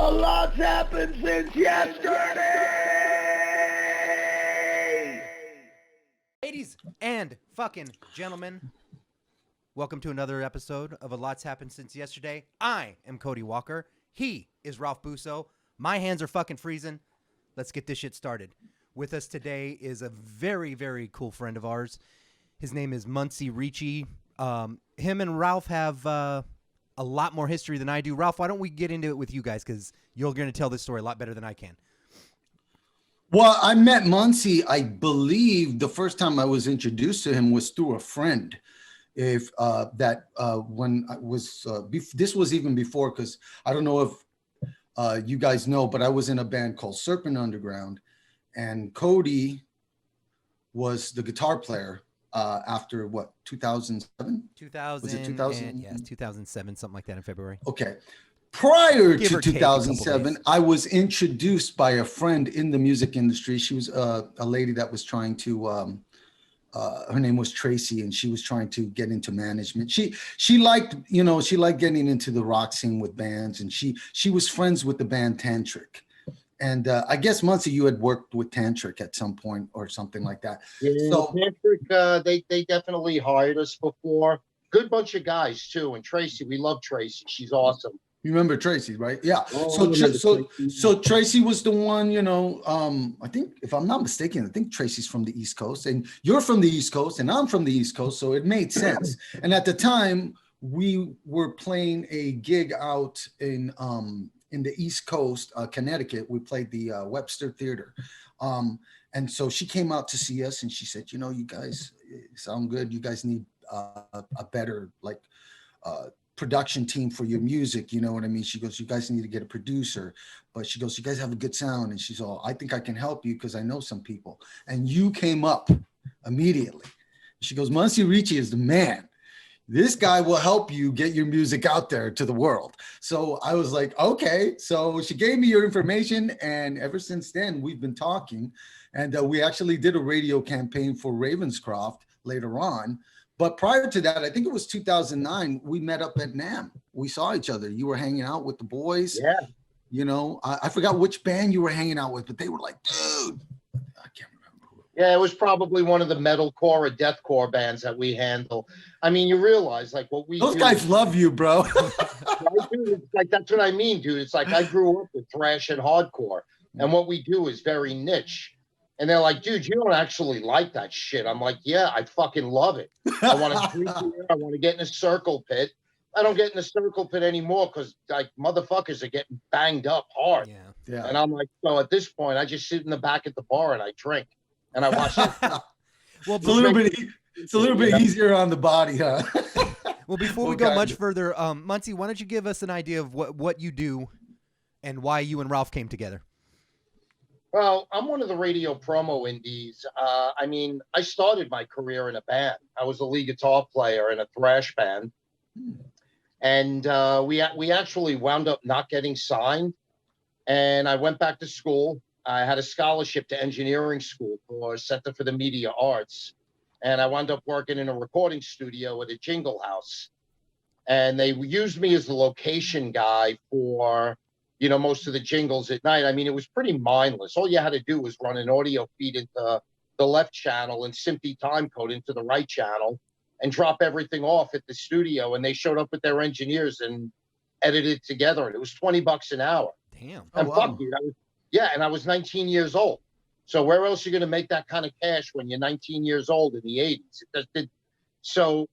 A lot's happened since yesterday! Ladies and fucking gentlemen, welcome to another episode of A Lot's Happened Since Yesterday. I am Cody Walker. He is Ralph Busso. My hands are fucking freezing. Let's get this shit started. With us today is a very, very cool friend of ours. His name is Munsey Ricci. Him and Ralph have a lot more history than I do. Ralph, why don't we get into it with you guys, because you're going to tell this story a lot better than I can. Well, I met Munsey, I believe the first time I was introduced to him was through a friend. When I was, this was even before, because I don't know if you guys know, but I was in a band called Serpent Underground, and Cody was the guitar player after what, 2007? 2000. Was it 2000? Yes, 2007, something like that in February. Okay. Prior Give to or take a 2007, couple I was introduced by a friend in the music industry. She was a lady that was trying to, her name was Tracy, and she was trying to get into management. She liked getting into the rock scene with bands, and she was friends with the band Tantric. And I guess, Munsey, you had worked with Tantric at some point or something like that. Yeah, So Tantric, they definitely hired us before. Good bunch of guys too. And Tracy, we love Tracy. She's awesome. you remember Tracy, right? Yeah. Oh, So I remember Tracy. so Tracy was the one, I think, if I'm not mistaken, I think Tracy's from the East Coast, and you're from the East Coast, and I'm from the East Coast, so it made sense. And at the time, we were playing a gig out in the East Coast, Connecticut. We played the Webster Theater. And so she came out to see us, and she said, you guys sound good. You guys need a better production team for your music. You know what I mean? She goes, you guys need to get a producer. But she goes, you guys have a good sound. And she's all, I think I can help you because I know some people. And you came up immediately. She goes, Munsey Ricci is the man. This guy will help you get your music out there to the world. So I was like, okay. So she gave me your information, and ever since then we've been talking, and we actually did a radio campaign for Ravenscroft later on. But prior to that, I think it was 2009, we met up at NAMM. We saw each other. You were hanging out with the boys. Yeah. I forgot which band you were hanging out with, but they were like, dude, I can't remember who. Yeah, it was probably one of the metalcore or deathcore bands that we handle. I mean, you realize what we Those do, guys love you, bro. that's what I mean, dude. It's like I grew up with thrash and hardcore, and what we do is very niche. And they're like, dude, you don't actually like that shit. I'm like, yeah, I fucking love it. I want to drink beer. I want to get in a circle pit. I don't get in a circle pit anymore because motherfuckers are getting banged up hard. Yeah. And I'm like, so at this point, I just sit in the back at the bar and I drink and I watch it. Well, It's a little bit easier on the body, huh? Well, before we go much further, Munsey, why don't you give us an idea of what you do and why you and Ralph came together? Well, I'm one of the radio promo indies. I started my career in a band. I was a lead guitar player in a thrash band. And we actually wound up not getting signed. And I went back to school. I had a scholarship to engineering school for Center for the Media Arts. And I wound up working in a recording studio at a jingle house. And they used me as the location guy for most of the jingles at night. I mean, it was pretty mindless. All you had to do was run an audio feed into the left channel and SMPTE time code into the right channel and drop everything off at the studio. And they showed up with their engineers and edited it together. And it was $20 an hour. Damn. And fuck you. And I was 19 years old. So where else are you going to make that kind of cash when you're 19 years old in the 80s? So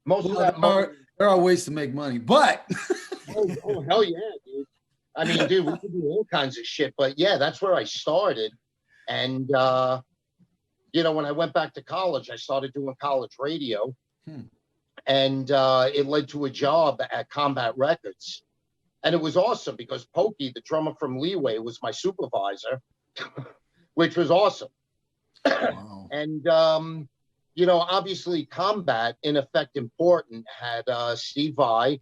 most of that money, there are ways to make money, but oh hell yeah, dude. I mean, dude, we could do all kinds of shit, but yeah, that's where I started. And, when I went back to college, I started doing college radio, and it led to a job at Combat Records. And it was awesome because Pokey, the drummer from Leeway, was my supervisor, which was awesome. wow. And, obviously Combat, in effect important, had Steve Vai.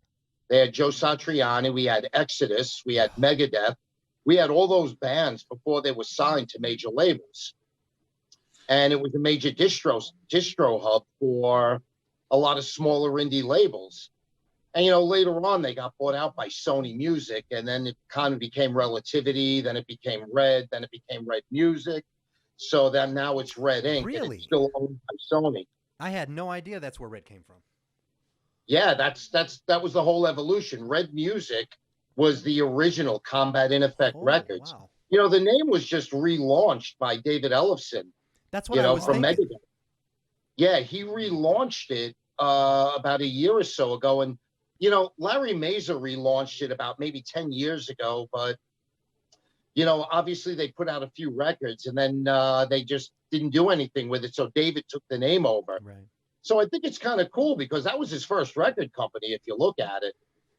They had Joe Satriani. We had Exodus. We had Megadeth. We had all those bands before they were signed to major labels. And it was a major distro hub for a lot of smaller indie labels. And, later on, they got bought out by Sony Music, and then it kind of became Relativity, then it became Red, then it became Red Music. So then now it's Red Inc. Really? And it's still owned by Sony. I had no idea that's where Red came from. Yeah, that was the whole evolution. Red Music was the original Combat in Effect Records. Wow. The name was just relaunched by David Ellefson. That's what I was from thinking. Megadeth. Yeah, he relaunched it about a year or so ago, and Larry Mazer relaunched it about maybe 10 years ago, but obviously they put out a few records and then they just didn't do anything with it. So David took the name over. Right. So I think it's kind of cool because that was his first record company, if you look at it.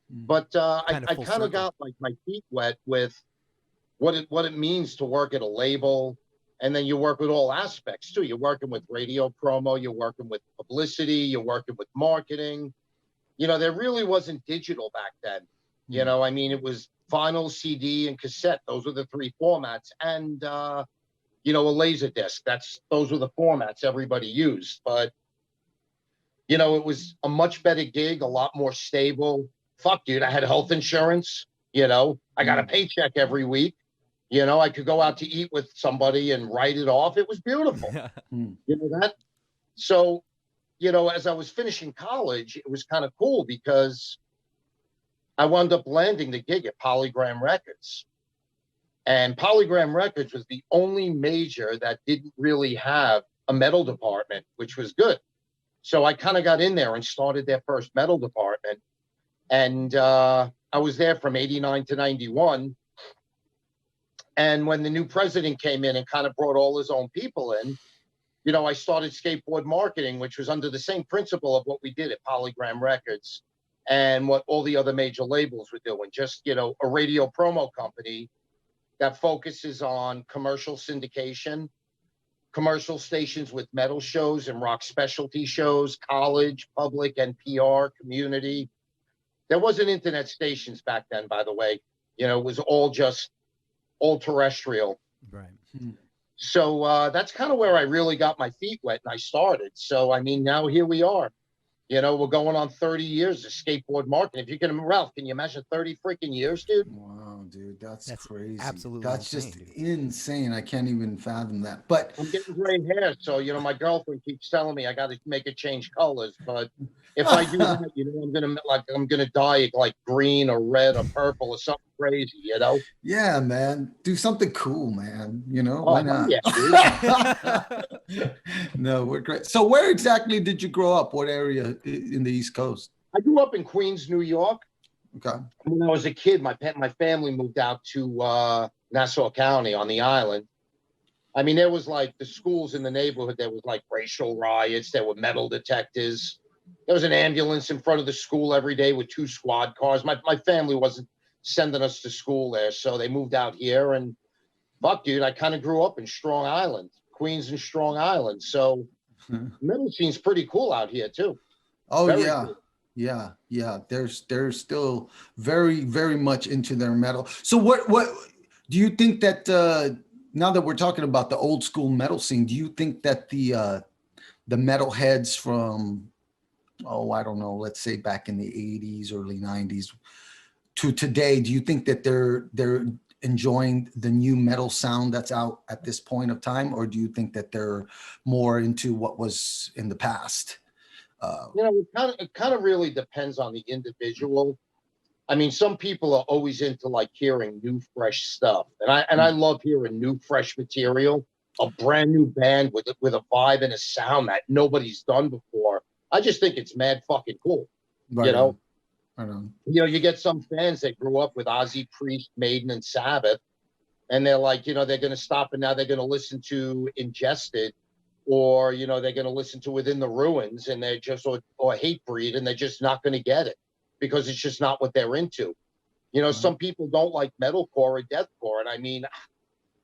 But I kind of got like my feet wet with what it means to work at a label. And then you work with all aspects too. You're working with radio promo, you're working with publicity, you're working with marketing. There really wasn't digital back then. I mean, it was vinyl, CD, and cassette. Those were the three formats. And, a laser disc. Those were the formats everybody used. But, it was a much better gig, a lot more stable. Fuck, dude, I had health insurance. I got a paycheck every week. I could go out to eat with somebody and write it off. It was beautiful. That. So, as I was finishing college, it was kind of cool because I wound up landing the gig at Polygram Records. And Polygram Records was the only major that didn't really have a metal department, which was good. So I kind of got in there and started their first metal department. And I was there from 89 to 91. And when the new president came in and kind of brought all his own people in, I started Skateboard Marketing, which was under the same principle of what we did at Polygram Records and what all the other major labels were doing. Just, a radio promo company that focuses on commercial syndication, commercial stations with metal shows and rock specialty shows, college, public, and PR, community. There wasn't internet stations back then, by the way. It was all terrestrial. Right. So that's kind of where I really got my feet wet and I started. So, I mean, now here we are. We're going on 30 years of skateboard marketing. If you can, Ralph, can you imagine 30 freaking years, dude? Wow, dude, that's crazy. Absolutely. That's insane, just dude. insane. I can't even fathom that. But I'm getting gray hair, so my girlfriend keeps telling me I got to make it change colors. But if I do that, I'm gonna dye it like green or red or purple or something crazy, Yeah, man, do something cool, man. Oh, why not? Yeah, No, we're great. So, where exactly did you grow up? What area in the East Coast? I grew up in Queens, New York. Okay. When I was a kid, my family moved out to Nassau County on the island. I mean, there was like the schools in the neighborhood. There was like racial riots. There were metal detectors. There was an ambulance in front of the school every day with 2 squad cars. My family wasn't sending us to school there, so they moved out here. And fuck, dude, I kind of grew up in Strong Island, Queens and Strong Island. So metal scene's pretty cool out here too. Oh, Very yeah. cool. Yeah. They're still very, very much into their metal. So what do you think that now that we're talking about the old school metal scene, do you think that the metal heads from, I don't know, let's say back in the 80s, early 90s to today, do you think that they're enjoying the new metal sound that's out at this point of time? Or do you think that they're more into what was in the past? It kind of really depends on the individual. I mean, some people are always into like hearing new, fresh stuff, and I love hearing new, fresh material. A brand new band with a vibe and a sound that nobody's done before. I just think it's mad fucking cool. Right on. Right on. You get some fans that grew up with Ozzy, Priest, Maiden, and Sabbath, and they're like, they're going to stop and now they're going to listen to Ingested. Or, they're going to listen to Within the Ruins and they're just, or Hatebreed, and they're just not going to get it because it's just not what they're into. Some people don't like metalcore or deathcore. And I mean,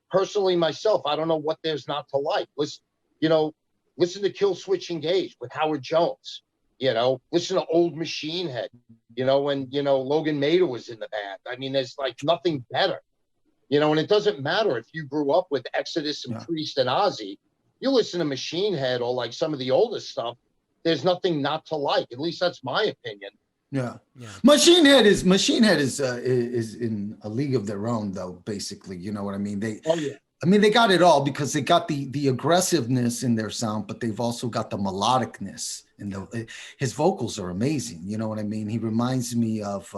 personally myself, I don't know what there's not to like. Listen to Kill Switch Engage with Howard Jones, listen to Old Machine Head, when, Logan Mader was in the band. I mean, there's like nothing better, and it doesn't matter if you grew up with Exodus and Priest and Ozzy. You listen to Machine Head or like some of the older stuff, there's nothing not to like. At least that's my opinion. Yeah. Yeah. Machine Head is in a league of their own, though. Basically, you know what I mean. They got it all because they got the aggressiveness in their sound, but they've also got the melodicness. And his vocals are amazing. You know what I mean. He reminds me of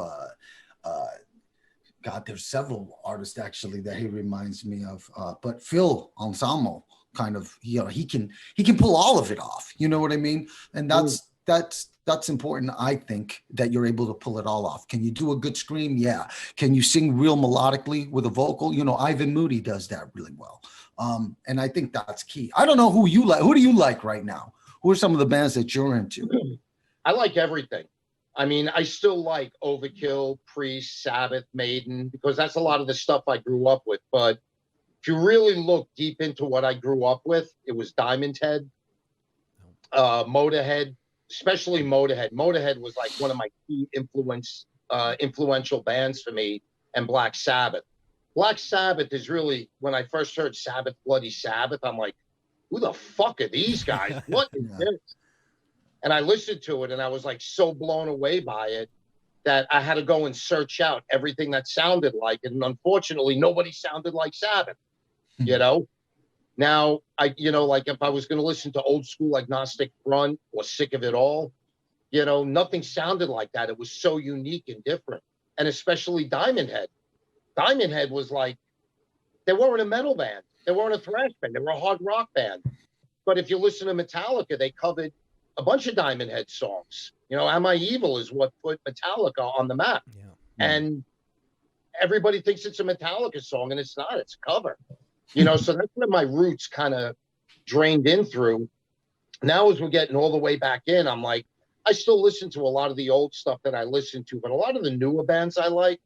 God. There's several artists actually that he reminds me of, but Phil Anselmo kind of. He can pull all of it off. You know what I mean. And that's important. I think that you're able to pull it all off. Can you do a good scream? Yeah. Can you sing real melodically with a vocal? Ivan Moody does that really well. And I think that's key. I don't know who you like. Who do you like right now? Who are some of the bands that you're into? I like everything. I mean, I still like Overkill, Priest, Sabbath, Maiden, because that's a lot of the stuff I grew up with. But if you really look deep into what I grew up with, it was Diamond Head, Motorhead, especially Motorhead. Motorhead was like one of my key influential bands for me, and Black Sabbath. Black Sabbath is really, when I first heard Sabbath, Bloody Sabbath, I'm like, who the fuck are these guys? What is this? And I listened to it and I was like so blown away by it that I had to go and search out everything that sounded like it. And unfortunately, nobody sounded like Sabbath, Now, like if I was going to listen to old school Agnostic Front or Sick of It All, nothing sounded like that. It was so unique and different. And especially Diamond Head. Diamond Head was like, they weren't a metal band. They weren't a thrash band. They were a hard rock band. But if you listen to Metallica, they covered a bunch of Diamond Head songs. Am I Evil is what put Metallica on the map. Yeah. And everybody thinks it's a Metallica song, and it's not. It's a cover. So that's where my roots kind of drained in through. Now, as we're getting all the way back in, I'm like, I still listen to a lot of the old stuff that I listened to, but a lot of the newer bands I like,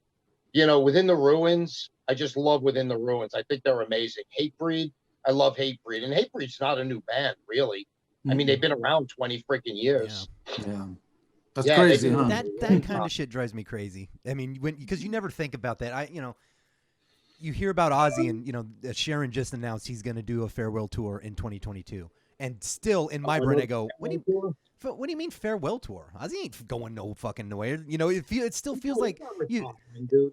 Within the Ruins, I just love Within the Ruins. I think they're amazing. Hatebreed, I love Hatebreed. And Hatebreed's not a new band, really. I mean, they've been around 20 freaking years. Yeah. That's crazy, huh? That kind of shit drives me crazy. I mean, because you never think about that. You hear about Ozzy and, Sharon just announced he's going to do a farewell tour in 2022. And still in my brain, I go, what do you mean farewell tour? Ozzy ain't going no fucking nowhere. It still feels like dude.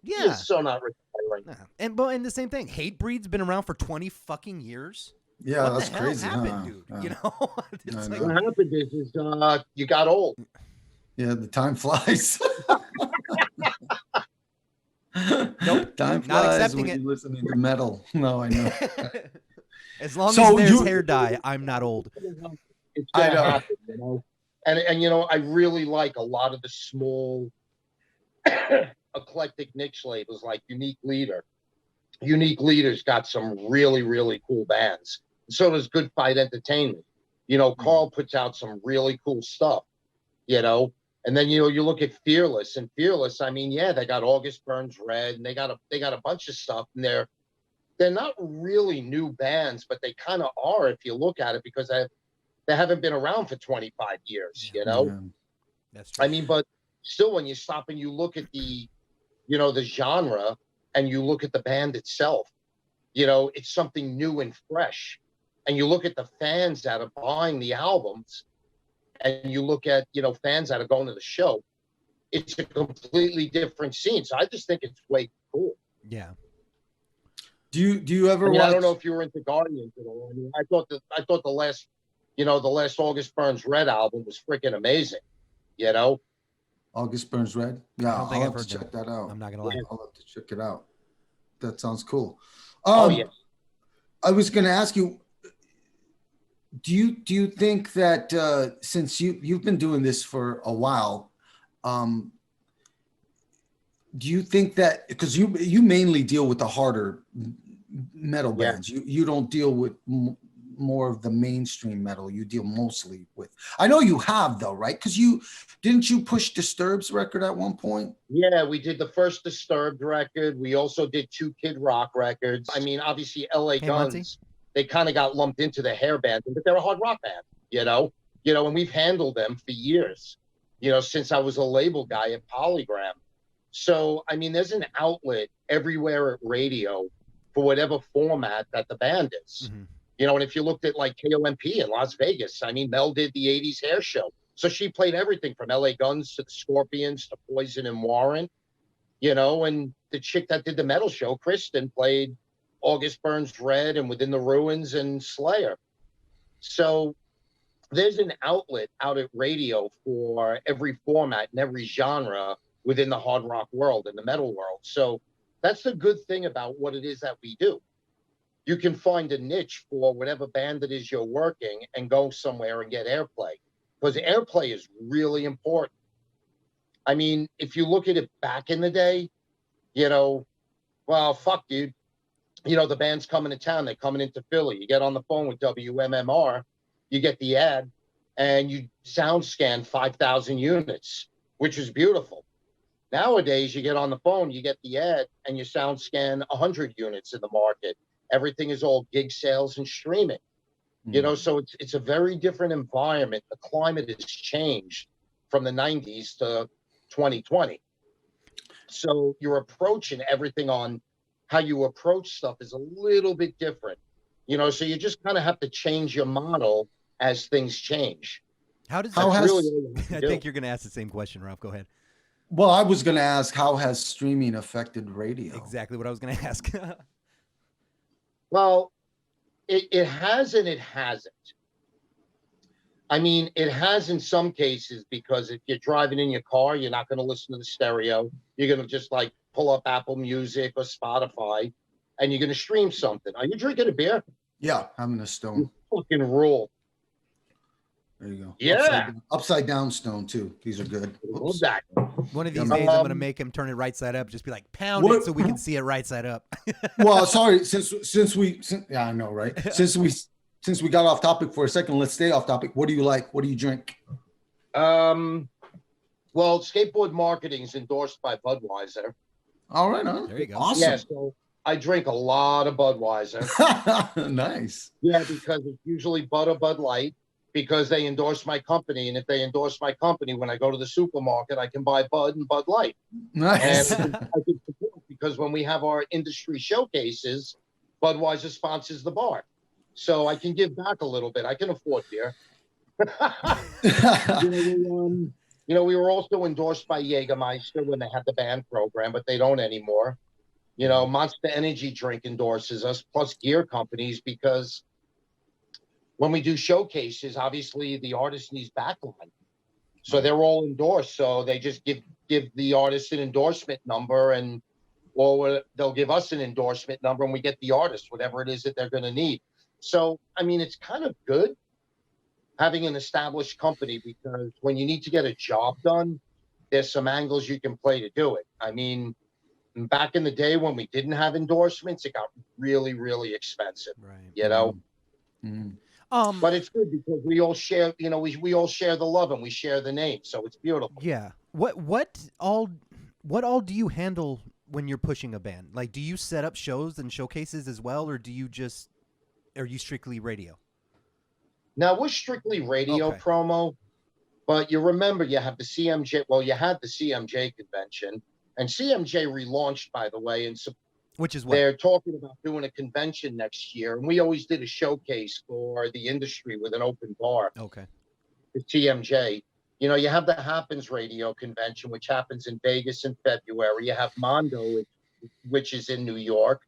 Yeah. He's so not retiring. And the same thing. Hatebreed's been around for 20 fucking years. Yeah, what that's the hell crazy, happened, huh? dude? It's like, What happened is you got old. Yeah, the time flies. Nope, time not flies accepting when it. you're listening to metal. No, I know. As long So as there's you- hair dye, I'm not old. It's I gonna know. happen, And I really like a lot of the small eclectic niche labels like Unique Leader. Unique Leader's got some really, really cool bands. So does Good Fight Entertainment. Carl puts out some really cool stuff, And then you look at Fearless, and Fearless, I mean, yeah, they got August Burns Red, and they got a bunch of stuff, and they're not really new bands, but they kind of are if you look at it, because they haven't been around for 25 years, Yeah. That's true. I mean, but still, when you stop and you look at the genre, and you look at the band itself, it's something new and fresh. And you look at the fans that are buying the albums, and you look at, fans that are going to the show, it's a completely different scene. So I just think it's way cool. Yeah. Do you ever watch? I don't know if you were into Guardians at all. I mean, I thought the last August Burns Red album was freaking amazing. August Burns Red? Yeah, I don't I'll think I've have to heard check that out. I'm not gonna lie. I'll have to check it out. That sounds cool. Oh yeah. I was going to ask you, do you think that since you've been doing this for a while, do you think that, because you mainly deal with the harder metal bands, you don't deal with more of the mainstream metal, you deal mostly with, I know you have though, right? Because didn't you push Disturbed's record at one point? Yeah, we did the first Disturbed record. We also did 2 Kid Rock records. I mean, obviously LA Guns, Muncie? they kind of got lumped into the hair band, but they're a hard rock band, and we've handled them for years, since I was a label guy at Polygram. So, I mean, there's an outlet everywhere at radio for whatever format that the band is. Mm-hmm. And if you looked at like KOMP in Las Vegas, I mean, Mel did the 80s hair show. So she played everything from LA Guns to the Scorpions to Poison and Warrant, you know, and the chick that did the metal show, Kristen, played August Burns Red and Within the Ruins and Slayer. So there's an outlet out at radio for every format and every genre within the hard rock world and the metal world. So that's the good thing about what it is that we do. You can find a niche for whatever band it is you're working and go somewhere and get airplay, because airplay is really important. I mean, if you look at it back in the day, you know, well, fuck, dude. You know, the band's coming to town. They're coming into Philly. You get on the phone with WMMR, you get the ad, and you sound scan 5,000 units, which is beautiful. Nowadays, you get on the phone, you get the ad, and you sound scan 100 units in the market. Everything is all gig sales and streaming. You know, so it's a very different environment. The climate has changed from the 90s to 2020. So you're approaching everything on how you approach stuff is a little bit different. You know, so you just kind of have to change your model as things change. How does How that has- really what you I do. think you're going to ask the same question, Ralph. Go ahead. Well, I was going to ask, how has streaming affected radio? Exactly what I was going to ask. Well, it has and it hasn't. I mean, it has in some cases, because if you're driving in your car, you're not going to listen to the stereo. You're going to just like pull up Apple Music or Spotify, and you're going to stream something. Are you drinking a beer? Yeah, having a stone. Fucking rule. There you go. Yeah. Upside down stone too. These are good. Love Oops. that. One of these Yeah, days, I'm going to make him turn it right side up. Just be like, pound What- it so we can see it right side up. Well, sorry. Since yeah, I know, right? Since we got off topic for a second, let's stay off topic. What do you like? What do you drink? Well, Skateboard Marketing is endorsed by Budweiser. All right, huh? There you go. Awesome. Yeah, so I drink a lot of Budweiser. Nice. Yeah, because it's usually Bud or Bud Light, because they endorse my company. And if they endorse my company, when I go to the supermarket, I can buy Bud and Bud Light. Nice. And I can support, because when we have our industry showcases, Budweiser sponsors the bar. So I can give back a little bit. I can afford beer. You know, we were also endorsed by Jägermeister when they had the band program, but they don't anymore. You know, Monster Energy Drink endorses us, plus gear companies, because when we do showcases, obviously the artist needs backline. So they're all endorsed. So they just give the artist an endorsement number, or they'll give us an endorsement number, and we get the artist whatever it is that they're going to need. So, I mean, it's kind of good having an established company, because when you need to get a job done, there's some angles you can play to do it. I mean, back in the day when we didn't have endorsements, it got really, really expensive, Right. you know? Mm. But it's good because we all share, you know, we all share the love and we share the name. So it's beautiful. Yeah. What all do you handle when you're pushing a band? Like, do you set up shows and showcases as well, or are you strictly radio? Now, we're strictly radio Okay. promo, but you remember you have the CMJ. Well, you had the CMJ convention, and CMJ relaunched, by the way, and Which is what? they're talking about doing a convention next year. And we always did a showcase for the industry with an open bar. Okay. The TMJ. You know, you have the Happens Radio convention, which happens in Vegas in February. You have Mondo, which is in New York.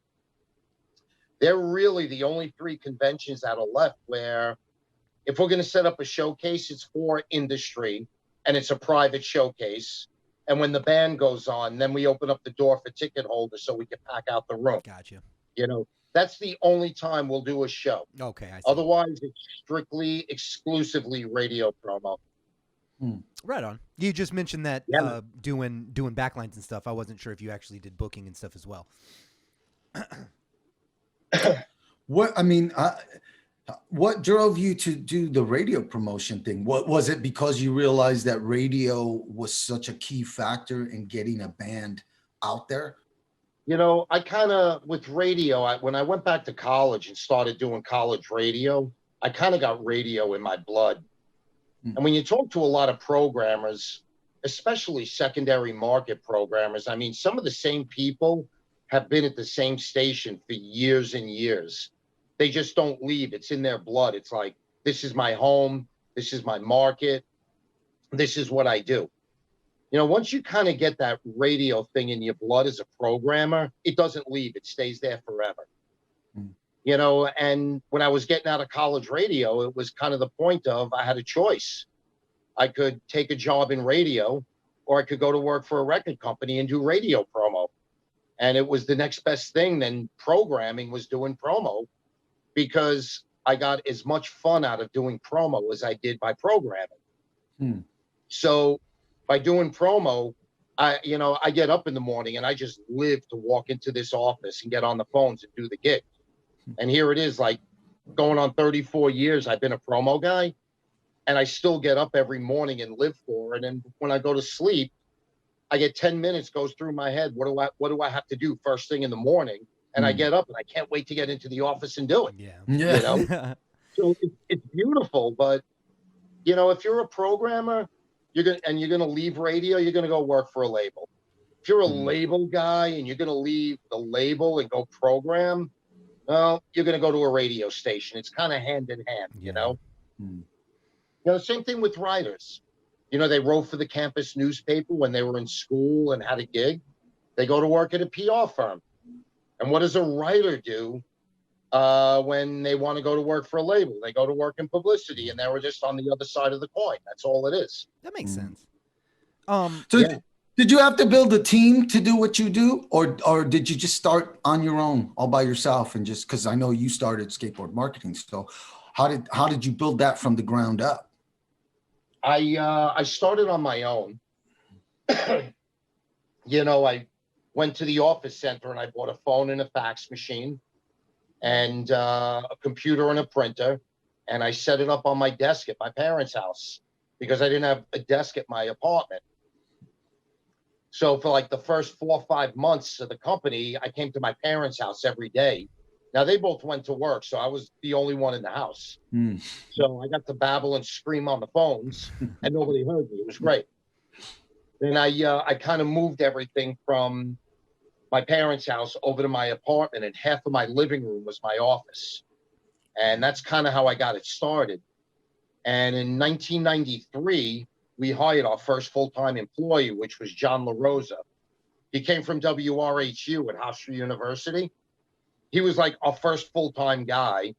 They're really the only three conventions that are left where, if we're going to set up a showcase, it's for industry and it's a private showcase. And when the band goes on, then we open up the door for ticket holders so we can pack out the room. Gotcha. You know, that's the only time we'll do a show. Okay. I see. Otherwise, it's strictly, exclusively radio promo. Right on. You just mentioned that Yeah. doing backlines and stuff. I wasn't sure if you actually did booking and stuff as well. What drove you to do the radio promotion thing? What was it, because you realized that radio was such a key factor in getting a band out there? You know, I kind of, with radio, when I went back to college and started doing college radio, I kind of got radio in my blood. And when you talk to a lot of programmers, especially secondary market programmers, I mean, some of the same people have been at the same station for years and years. They just don't leave. It's in their blood. It's like, this is my home. This is my market. this is what I do. You know, once you kind of get that radio thing in your blood as a programmer, it doesn't leave. It stays there forever. You know, and when I was getting out of college radio, it was kind of the point of I had a choice. I could take a job in radio, or I could go to work for a record company and do radio promo. And it was the next best thing. Then programming was doing promo, because I got as much fun out of doing promo as I did by programming. So by doing promo, I get up in the morning and I just live to walk into this office and get on the phones and do the gig. And here it is, like going on 34 years, I've been a promo guy, and I still get up every morning and live for it. And when I go to sleep, I get 10 minutes goes through my head. What do I have to do first thing in the morning? And I get up and I can't wait to get into the office and do it. Yeah. You know? So it's beautiful. But, you know, if you're a programmer, you're going to leave radio, you're going to go work for a label. If you're a label guy and you're going to leave the label and go program, well, you're going to go to a radio station. It's kind of hand in hand, you know? You know, same thing with writers. You know, they wrote for the campus newspaper when they were in school and had a gig. They go to work at a PR firm. And what does a writer do when they want to go to work for a label? They go to work in publicity, and they were just on the other side of the coin. That's all it is. That makes sense. Did you have to build a team to do what you do, or did you just start on your own, all by yourself, and just because I know you started Skateboard Marketing? So how did you build that from the ground up? I started on my own. You know, I went to the office center and I bought a phone and a fax machine and a computer and a printer, and I set it up on my desk at my parents' house because I didn't have a desk at my apartment. So for like the first 4 or 5 months of the company, I came to my parents' house every day. Now they both went to work, so I was the only one in the house. So I got to babble and scream on the phones, and nobody heard me. It was great. Then I kind of moved everything from my parents' house over to my apartment, and half of my living room was my office. And that's kind of how I got it started. And in 1993, we hired our first full-time employee, which was John LaRosa. He came from WRHU at Hofstra University. He was like our first full-time guy.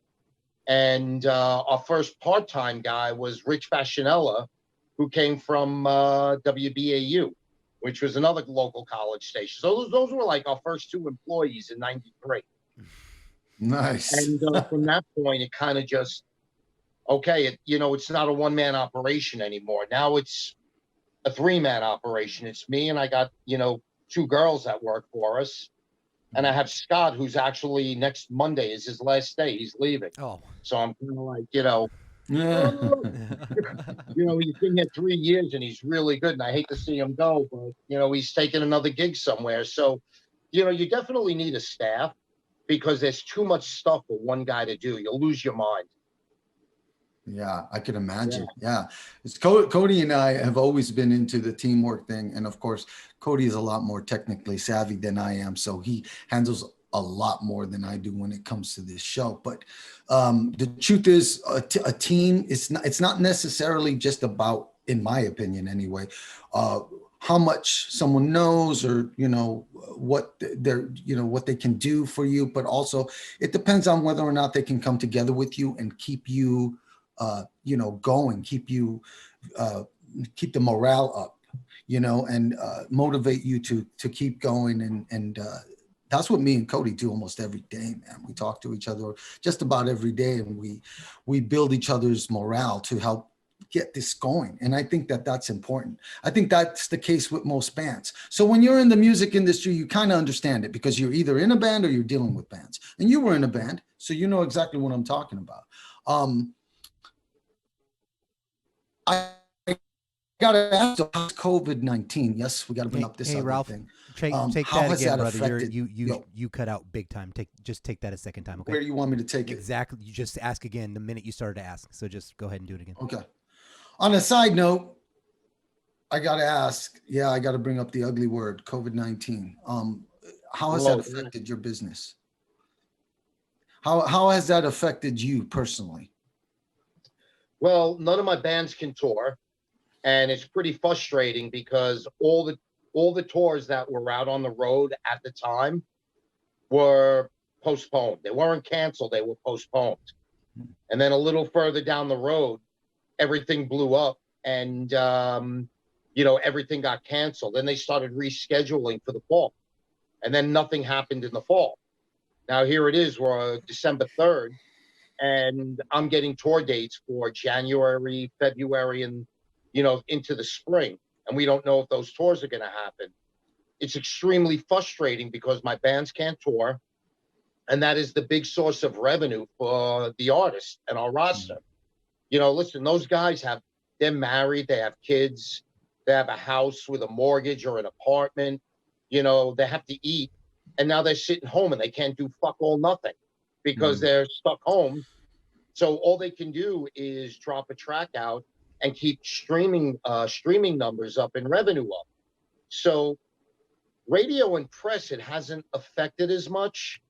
And our first part-time guy was Rich Fascinella, who came from WBAU, which was another local college station. So those were like our first 2 employees in 93. Nice. And from that point, it kind of just, okay, it's not a one-man operation anymore. Now it's a 3-man operation. It's me, and I got, 2 girls that work for us. And I have Scott, who's actually next Monday is his last day. He's leaving. Oh. So I'm kind of like, he's been here 3 years and he's really good. And I hate to see him go, but, he's taking another gig somewhere. So, you definitely need a staff because there's too much stuff for one guy to do. You'll lose your mind. Yeah, I could imagine. Yeah. It's Cody and I have always been into the teamwork thing. And of course, Cody is a lot more technically savvy than I am. So he handles a lot more than I do when it comes to this show. But the truth is a team, it's not necessarily just about, in my opinion anyway, how much someone knows or, what what they can do for you. But also it depends on whether or not they can come together with you and keep you going, keep the morale up, and motivate you to keep going. And that's what me and Cody do almost every day, man. We talk to each other just about every day, and we build each other's morale to help get this going. And I think that's important. I think that's the case with most bands. So when you're in the music industry, you kind of understand it because you're either in a band or you're dealing with bands. And you were in a band, so you know exactly what I'm talking about. I gotta ask about COVID-19. Yes, we gotta bring up this other Ralph, thing. Take How that has again, that brother. affected- You cut out big time. Just take that a second time, okay? Where do you want me to take it? Exactly. You just ask again the minute you started to ask. So just go ahead and do it again. Okay. On a side note, I gotta ask. Yeah, I gotta bring up the ugly word, COVID-19. How has that affected your business? How has that affected you personally? Well, none of my bands can tour. And it's pretty frustrating because all the tours that were out on the road at the time were postponed. They weren't canceled, they were postponed. And then a little further down the road, everything blew up and everything got canceled. Then they started rescheduling for the fall. And then nothing happened in the fall. Now here it is, we're December 3rd, and I'm getting tour dates for January, February, and into the spring. And we don't know if those tours are going to happen. It's extremely frustrating because my bands can't tour. And that is the big source of revenue for the artist and our roster. Listen, those guys they're married, they have kids, they have a house with a mortgage or an apartment, they have to eat. And now they're sitting home and they can't do fuck all nothing because they're stuck home. So all they can do is drop a track out and keep streaming numbers up and revenue up. So radio and press, it hasn't affected as much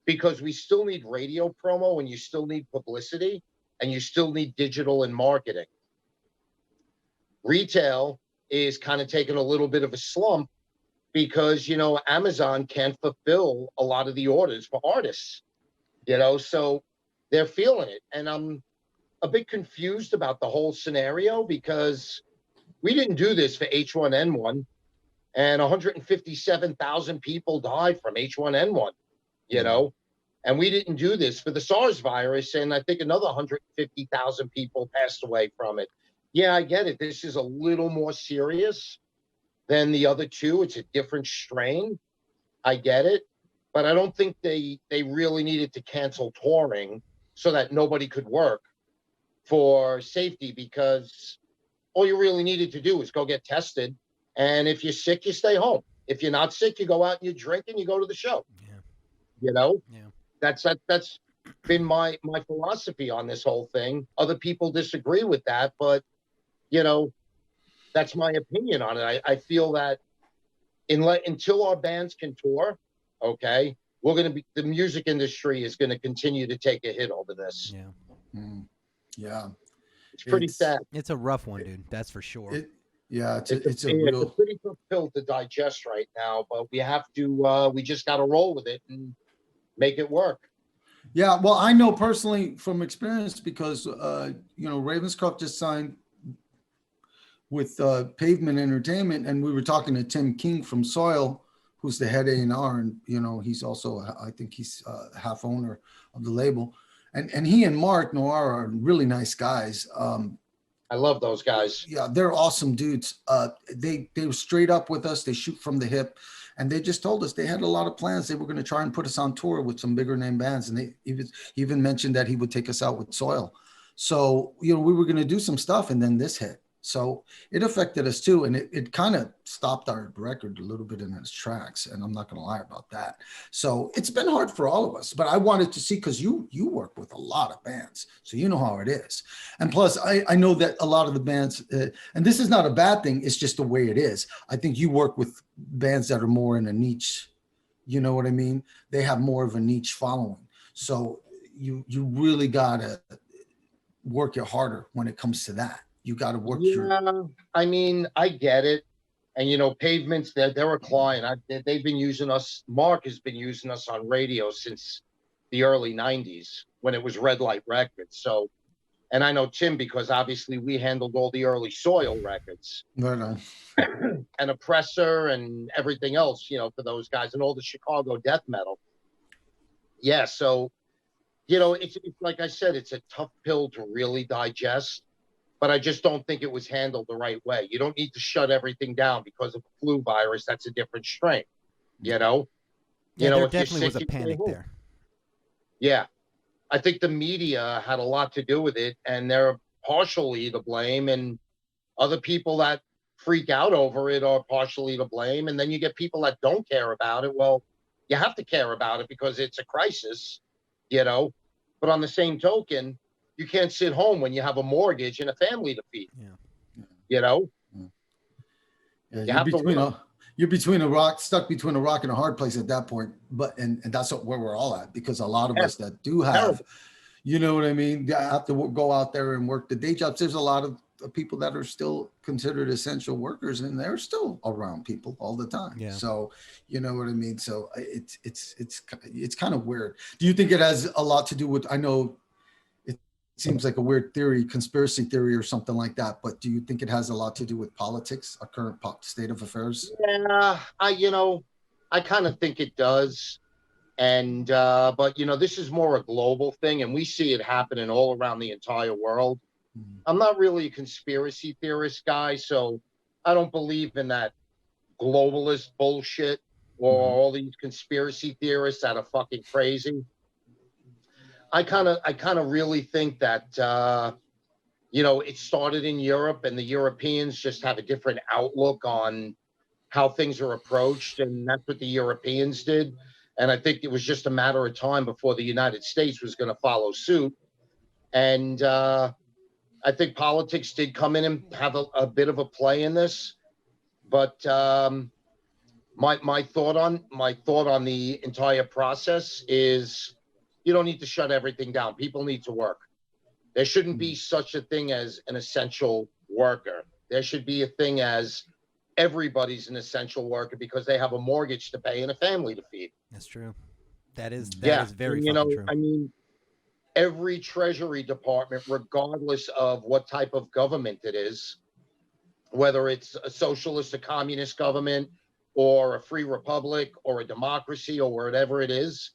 because we still need radio promo and you still need publicity and you still need digital and marketing. Retail is kind of taking a little bit of a slump because, Amazon can't fulfill a lot of the orders for artists, so they're feeling it. And I'm a bit confused about the whole scenario because we didn't do this for H1N1 and 157,000 people died from H1N1, and we didn't do this for the SARS virus. And I think another 150,000 people passed away from it. Yeah, I get it. This is a little more serious than the other two. It's a different strain. I get it. But I don't think they really needed to cancel touring so that nobody could work for safety, because all you really needed to do is go get tested. And if you're sick, you stay home. If you're not sick, you go out and you drink and you go to the show. Yeah. That's been my philosophy on this whole thing. Other people disagree with that, but that's my opinion on it. I feel that until our bands can tour, okay, the music industry is going to continue to take a hit over this. Yeah. It's pretty sad. It's a rough one, dude. That's for sure. It's a pretty tough pill to digest right now, but we just got to roll with it and make it work. Yeah, well, I know personally from experience because Ravenscroft just signed with Pavement Entertainment, and we were talking to Tim King from Soil, who's the head A&R, and he's also, I think he's half owner of the label, and he and Mark Noir are really nice guys. I love those guys. Yeah, they're awesome dudes. They were straight up with us. They shoot from the hip. And they just told us they had a lot of plans. They were going to try and put us on tour with some bigger name bands. And they even mentioned that he would take us out with Soil. So, we were going to do some stuff, and then this hit. So it affected us too. And it kind of stopped our record a little bit in its tracks. And I'm not going to lie about that. So it's been hard for all of us. But I wanted to see, because you work with a lot of bands, so you know how it is. And plus, I know that a lot of the bands, and this is not a bad thing, it's just the way it is. I think you work with bands that are more in a niche, you know what I mean? They have more of a niche following. So you really got to work it harder when it comes to that. You got to work I mean, I get it. And, Pavement's, they're a client. They've been using us. Mark has been using us on radio since the early 90s when it was Red Light Records. So, and I know Tim because obviously we handled all the early Soil records. Right. And Oppressor and everything else, for those guys, and all the Chicago death metal. Yeah, so, it's like I said, it's a tough pill to really digest. But I just don't think it was handled the right way. You don't need to shut everything down because of a flu virus. That's a different strain, Yeah, there definitely was a panic there. Yeah. I think the media had a lot to do with it, and they're partially to blame, and other people that freak out over it are partially to blame. And then you get people that don't care about it. Well, you have to care about it because it's a crisis, but on the same token, you can't sit home when you have a mortgage and a family to feed. Yeah, you're stuck between a rock and a hard place at that point. But and that's where we're all at, because a lot of us that do have, you know what I mean, have to go out there and work the day jobs. There's a lot of people that are still considered essential workers, and they're still around people all the time. Yeah. So, you know what I mean? So it's kind of weird. Do you think it has a lot to do with, I know it seems like a weird theory, conspiracy theory or something like that, but do you think it has a lot to do with politics, our current state of affairs? Yeah, I kind of think it does. And, but, this is more a global thing, and we see it happening all around the entire world. I'm not really a conspiracy theorist guy, so I don't believe in that globalist bullshit or all these conspiracy theorists that are fucking crazy. I kind of really think that, it started in Europe, and the Europeans just have a different outlook on how things are approached, and that's what the Europeans did. And I think it was just a matter of time before the United States was going to follow suit. And I think politics did come in and have a bit of a play in this. But my thought on the entire process is you don't need to shut everything down. People need to work. There shouldn't be such a thing as an essential worker. There should be a thing as everybody's an essential worker because they have a mortgage to pay and a family to feed. That's true. That is very fucking true. I mean, every treasury department, regardless of what type of government it is, whether it's a socialist, a communist government, or a free republic, or a democracy, or whatever it is,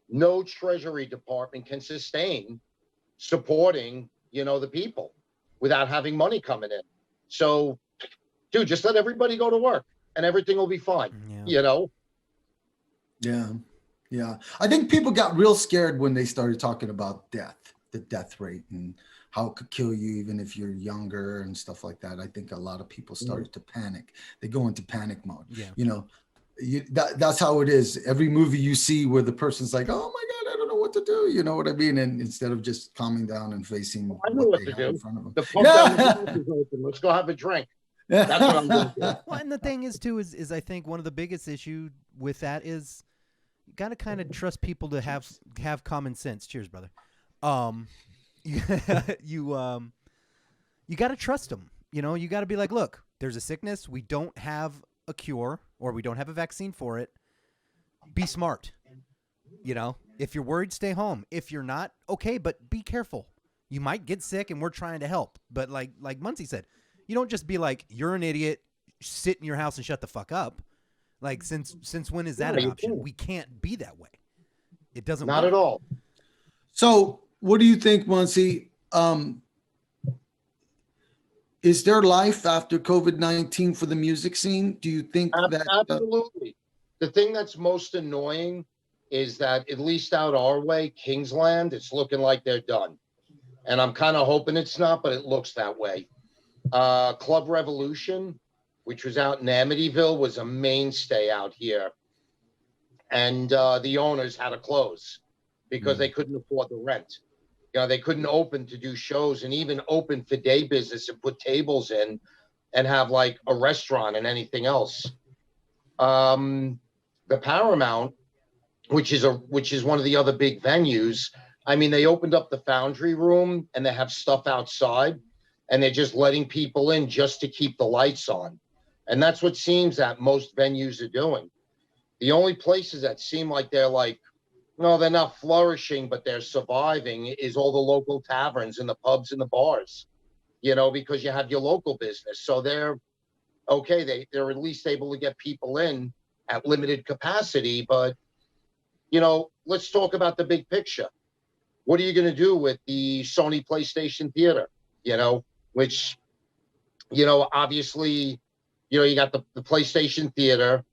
no treasury department can sustain supporting, the people without having money coming in. So, dude, just let everybody go to work and everything will be fine, Yeah. I think people got real scared when they started talking about the death rate and how it could kill you even if you're younger and stuff like that. I think a lot of people started to panic. They go into panic mode. Yeah. That's how it is. Every movie you see where the person's like, oh my God, I don't know what to do. You know what I mean? And instead of just calming down and facing I know what they to have do. in front of them. The pub down the block is open. Let's go have a drink. That's what I'm going to do. Well, and the thing is too is I think one of the biggest issue with that is you got to kind of trust people to have common sense. Cheers, brother. You got to trust them. You got to be like, look, there's a sickness. We don't have a cure or we don't have a vaccine for it. Be smart. If you're worried, stay home. If you're not, okay, but be careful. You might get sick and we're trying to help. But like Munsey said, you don't just be like, you're an idiot, sit in your house and shut the fuck up. Like, since when is that an option? We can't be that way. It doesn't Not work. at all. So what do you think, Munsey? Is there life after COVID-19 for the music scene? Do you think that? Absolutely. The thing that's most annoying is that at least out our way, Kingsland, it's looking like they're done. And I'm kind of hoping it's not, but it looks that way. Club Revolution, which was out in Amityville, was a mainstay out here. And the owners had to close because they couldn't afford the rent. They couldn't open to do shows and even open for day business and put tables in and have like a restaurant and anything else. The Paramount, which is one of the other big venues, I mean, they opened up the Foundry Room and they have stuff outside and they're just letting people in just to keep the lights on. And that's what seems that most venues are doing. The only places that seem like they're like, no, they're not flourishing, but they're surviving is all the local taverns and the pubs and the bars, because you have your local business. So they're okay. They're at least able to get people in at limited capacity. But, let's talk about the big picture. What are you going to do with the Sony PlayStation Theater, which, obviously, you got the PlayStation Theater,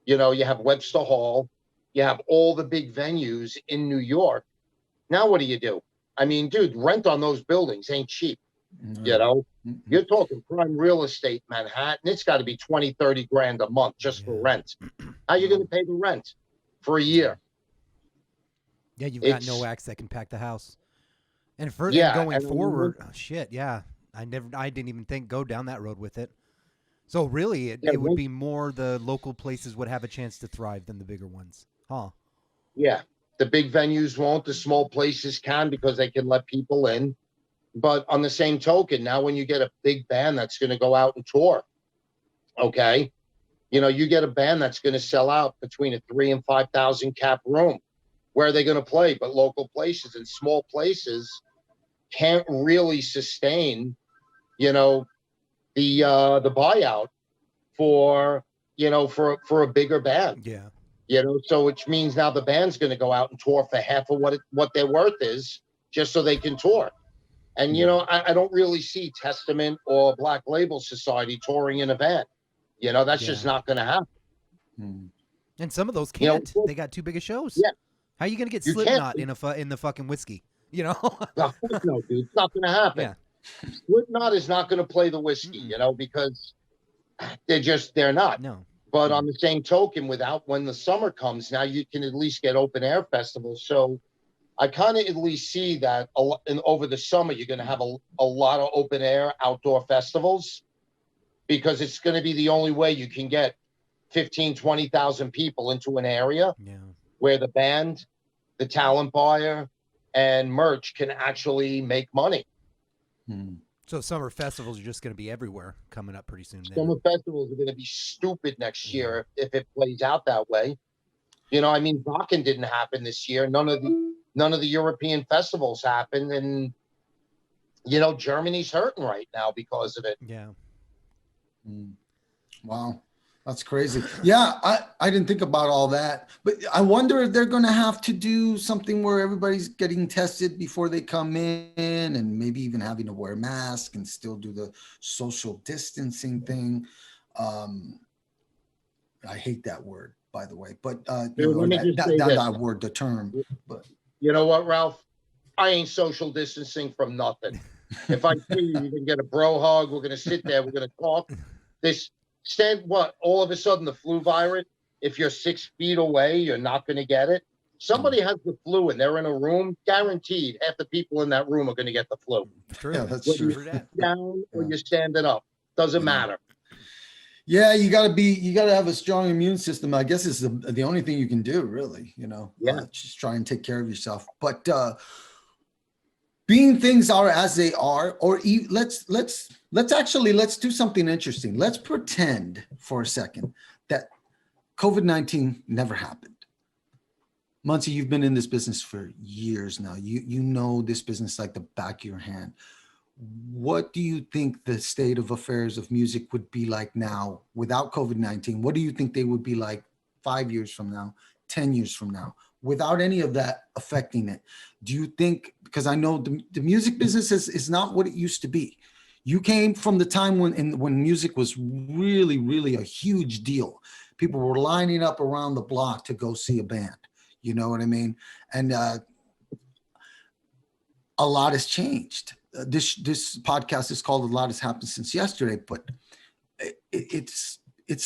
you have Webster Hall. You have all the big venues in New York. Now what do you do? I mean, dude, rent on those buildings ain't cheap. You're talking prime real estate, Manhattan. It's got to be 20, 30 grand a month just for rent. How are you going to pay the rent for a year? Yeah, you've got no wax that can pack the house. And going forward, I didn't even go down that road with it. So really, it would be more the local places would have a chance to thrive than the bigger ones. Huh? Yeah. The big venues won't. The small places can because they can let people in. But on the same token, now when you get a big band that's going to go out and tour, okay, you know, you get a band that's going to sell out between a 3,000 and 5,000 cap room. Where are they going to play? But local places and small places can't really sustain, you know, the buyout for, you know, for a bigger band. Yeah. You know, so which means now the band's going to go out and tour for half of what their worth is, just so they can tour. And you know, I don't really see Testament or Black Label Society touring in a van. You know, that's just not going to happen. And some of those You know, can't. They got too big of shows. Yeah. How are you gonna get You Slipknot can't. in the fucking whiskey? You know? No, dude, it's not going to happen. Yeah. Slipknot is not going to play the whiskey, you know, because they're not. No. But on the same token, when the summer comes, now you can at least get open air festivals. So I kind of at least see that over the summer, you're going to have a lot of open air outdoor festivals, because it's going to be the only way you can get 15, 20,000 people into an area where the band, the talent buyer, and merch can actually make money. So summer festivals are just going to be everywhere coming up pretty soon. Then. Summer festivals are going to be stupid next year if it plays out that way. You know, I mean, Wacken didn't happen this year. None of the European festivals happened, and you know, Germany's hurting right now because of it. Yeah. Wow. That's crazy. Yeah, I didn't think about all that, but I wonder if they're going to have to do something where everybody's getting tested before they come in, and maybe even having to wear a mask and still do the social distancing thing. I hate that word, by the way, but that word, the term. But you know what, Ralph? I ain't social distancing from nothing. If I see you, you can get a bro hug. We're going to sit there. We're going to talk. All of a sudden the flu virus, if you're 6 feet away, you're not going to get it. Somebody has the flu and they're in a room, guaranteed half the people in that room are going to get the flu. True. Yeah, that's Whether true. you're down or you're standing up, doesn't matter. Yeah, you got to have a strong immune system. I guess it's the only thing you can do, really, you know. Just try and take care of yourself. But being things are as they are, or let's do something interesting. Let's pretend for a second that COVID-19 never happened. Munsey, you've been in this business for years now. You know this business like the back of your hand. What do you think the state of affairs of music would be like now without COVID-19? What do you think they would be like 5 years from now, 10 years from now, without any of that affecting it? Do you think, because I know the music business is not what it used to be. You came from the time when music was really, really a huge deal. People were lining up around the block to go see a band. You know what I mean? And a lot has changed. This podcast is called "A Lot Has Happened Since Yesterday," but it's